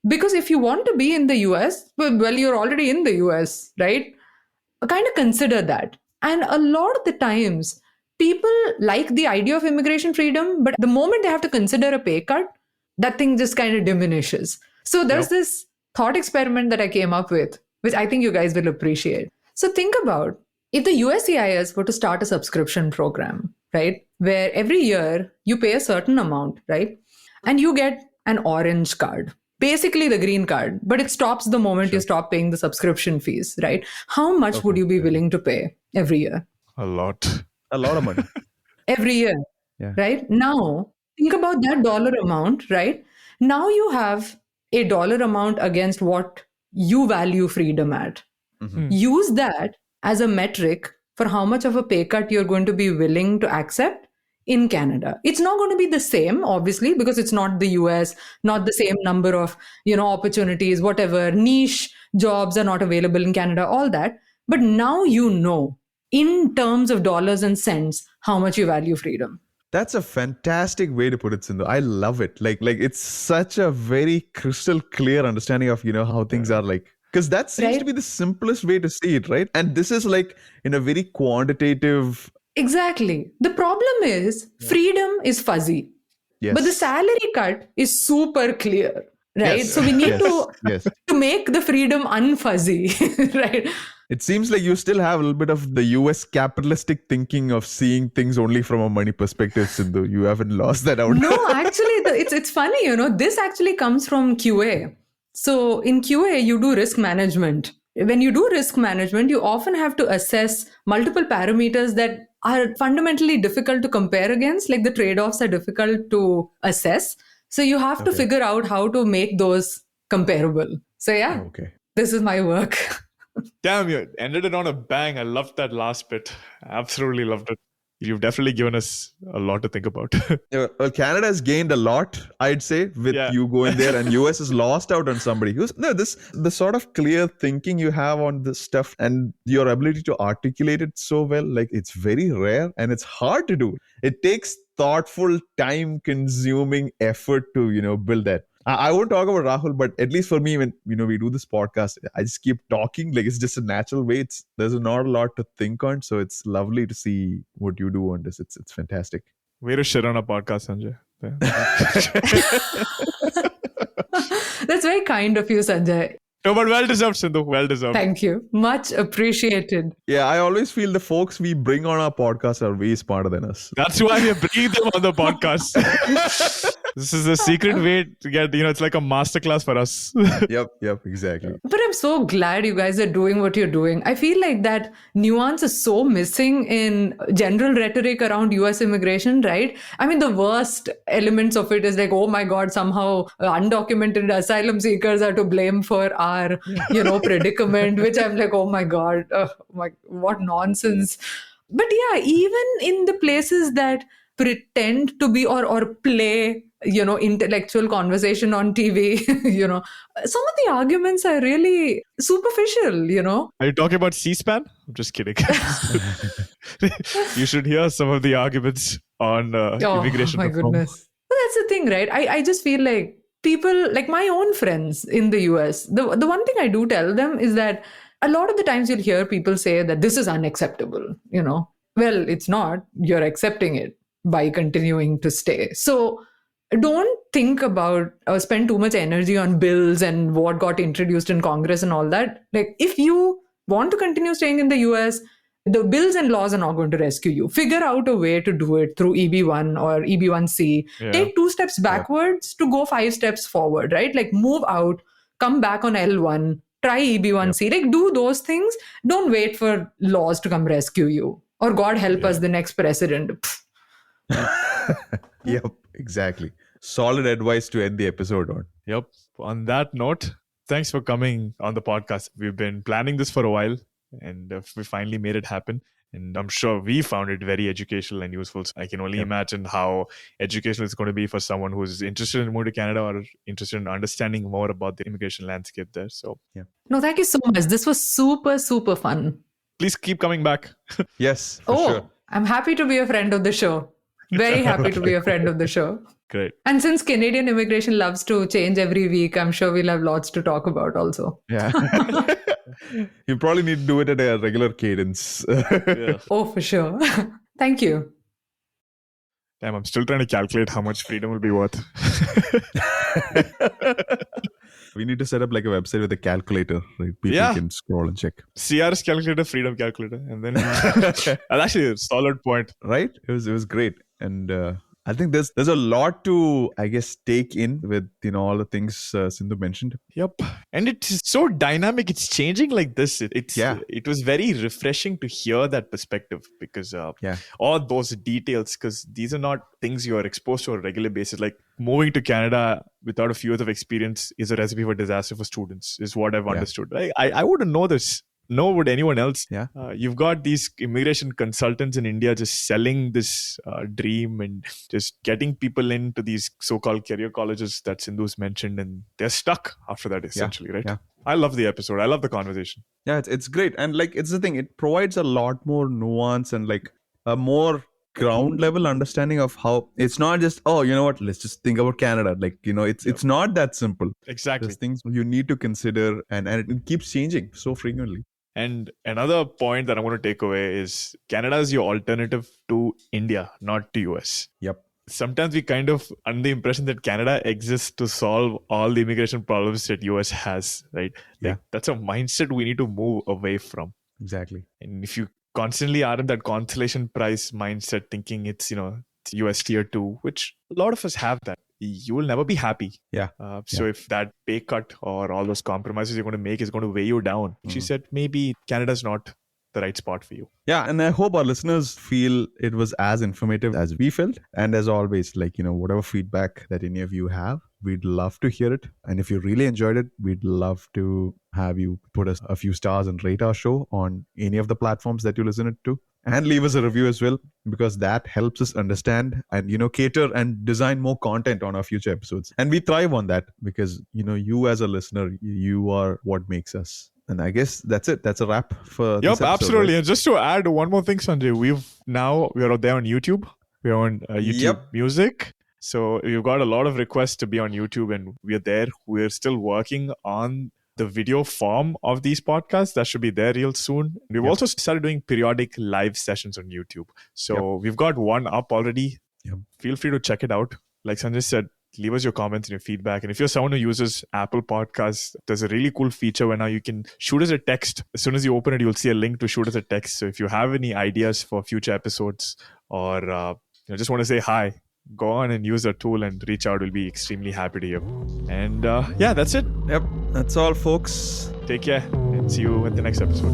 Because if you want to be in the US, well, you're already in the US, right? Kind of consider that. And a lot of the times, people like the idea of immigration freedom, but the moment they have to consider a pay cut, that thing just kind of diminishes. So there's this thought experiment that I came up with, which I think you guys will appreciate. So think about if the USCIS were to start a subscription program, right, where every year you pay a certain amount, right, and you get an orange card, basically the green card, but it stops the moment you stop paying the subscription fees, right? How much would you be willing to pay every year? A lot. A lot of money. Every year, right? Now, think about that dollar amount, right? Now you have a dollar amount against what you value freedom at. Use that as a metric for how much of a pay cut you're going to be willing to accept in Canada. It's not going to be the same, obviously, because it's not the US, not the same number of, opportunities, whatever, niche jobs are not available in Canada, all that. But now you know, in terms of dollars and cents, how much you value freedom. That's a fantastic way to put it, Sindhu. I love it. Like it's such a very crystal clear understanding of, how things are like. Because that seems to be the simplest way to see it, right? And this is like in a very quantitative. Exactly. The problem is freedom is fuzzy. Yes. But the salary cut is super clear, right? Yes. So we need to make the freedom unfuzzy, right? It seems like you still have a little bit of the US capitalistic thinking of seeing things only from a money perspective, Sindhu. You haven't lost that out. No, actually, it's funny, this actually comes from QA. So in QA, you do risk management. When you do risk management, you often have to assess multiple parameters that are fundamentally difficult to compare against, like the trade-offs are difficult to assess. So you have to figure out how to make those comparable. So this is my work. Damn, you ended it on a bang. I loved that last bit. Absolutely loved it. You've definitely given us a lot to think about. Well, Canada has gained a lot, I'd say, with you going there, and US has lost out on somebody. The sort of clear thinking you have on this stuff and your ability to articulate it so well, like it's very rare and it's hard to do. It takes thoughtful, time-consuming effort to, build that. I won't talk about Rahul, but at least for me, when we do this podcast, I just keep talking. Like it's just a natural way. There's not a lot to think on, so it's lovely to see what you do on this. It's fantastic. Way to shit on a podcast, Sanjay. That's very kind of you, Sanjay. No, but well deserved, Sindhu. Well deserved. Thank you. Much appreciated. Yeah, I always feel the folks we bring on our podcast are way smarter than us. That's why we're bringing them on the podcast. This is a secret way to get, it's like a masterclass for us. Yep, exactly. But I'm so glad you guys are doing what you're doing. I feel like that nuance is so missing in general rhetoric around US immigration, right? I mean, the worst elements of it is like, oh my God, somehow undocumented asylum seekers are to blame for our, predicament, which I'm like, oh my God, what nonsense. But yeah, even in the places that pretend to be or play intellectual conversation on TV, some of the arguments are really superficial, Are you talking about C-SPAN? I'm just kidding. You should hear some of the arguments on immigration. Oh my goodness. But that's the thing, right? I just feel like people, like my own friends in the US, the one thing I do tell them is that a lot of the times you'll hear people say that this is unacceptable, Well, it's not. You're accepting it by continuing to stay. So don't think about or spend too much energy on bills and what got introduced in Congress and all that. Like, if you want to continue staying in the US, the bills and laws are not going to rescue you. Figure out a way to do it through EB1 or EB1C. Yeah. Take 2 steps backwards to go 5 steps forward, right? Like move out, come back on L1, try EB1C. Like do those things. Don't wait for laws to come rescue you. Or God help us, the next president. Yep, exactly. solid advice to end the episode on. Yep. On that note, thanks for coming on the podcast. We've been planning this for a while, and we finally made it happen. And I'm sure we found it very educational and useful. So I can only imagine how educational it's going to be for someone who's interested in moving to Canada or interested in understanding more about the immigration landscape there. So, No, thank you so much. This was super, super fun. please keep coming back. Yes, for sure. I'm happy to be a friend of the show. Very happy to be a friend of the show. Great. And since Canadian immigration loves to change every week, I'm sure we'll have lots to talk about also. Yeah. You probably need to do it at a regular cadence. Yeah. Oh, for sure. Thank you. Damn, I'm still trying to calculate how much freedom will be worth. We need to set up like a website with a calculator, right? People can scroll and check. CRS calculator, freedom calculator. And then that's actually a solid point. Right? It was great. And I think there's a lot to, I guess, take in with, all the things Sindhu mentioned. Yep. And it's so dynamic. It's changing like this. It was very refreshing to hear that perspective because all those details, because these are not things you are exposed to on a regular basis. Like moving to Canada without a few years of experience is a recipe for disaster for students, is what I've understood. I wouldn't know this. Nor would anyone else. Yeah. You've got these immigration consultants in India just selling this dream and just getting people into these so-called career colleges that Sindhu's mentioned, and they're stuck after that, essentially, right? Yeah. I love the episode. I love the conversation. Yeah, it's great. And like, it's the thing, it provides a lot more nuance and like a more ground level understanding of how it's not just, let's just think about Canada. Like, it's not that simple. Exactly. There's things you need to consider and it keeps changing so frequently. And another point that I want to take away is Canada is your alternative to India, not to US. Yep. Sometimes we kind of under the impression that Canada exists to solve all the immigration problems that US has, right? Like, that's a mindset we need to move away from. Exactly. And if you constantly are in that consolation price mindset, thinking it's, it's US tier 2, which a lot of us have that, you will never be happy. Yeah. So if that pay cut or all those compromises you're going to make is going to weigh you down, she said, maybe Canada's not the right spot for you. Yeah. And I hope our listeners feel it was as informative as we felt. And as always, like, whatever feedback that any of you have, we'd love to hear it. And if you really enjoyed it, we'd love to have you put us a few stars and rate our show on any of the platforms that you listen it to. And leave us a review as well, because that helps us understand and, cater and design more content on our future episodes. And we thrive on that because, you as a listener, you are what makes us. And I guess that's it. That's a wrap for this episode. Absolutely. Right? And just to add one more thing, Sanjay, we are there on YouTube. We're on YouTube Music. So we've got a lot of requests to be on YouTube, and we're there. We're still working on the video form of these podcasts. That should be there real soon. We've also started doing periodic live sessions on YouTube. So we've got one up already. Yep. Feel free to check it out. Like Sanjay said, leave us your comments and your feedback. And if you're someone who uses Apple Podcasts, there's a really cool feature where now you can shoot us a text. As soon as you open it, you'll see a link to shoot us a text. So if you have any ideas for future episodes or just want to say hi, go on and use the tool and reach out. We'll be extremely happy to hear. And that's it. Yep. That's all, folks. Take care and see you at the next episode.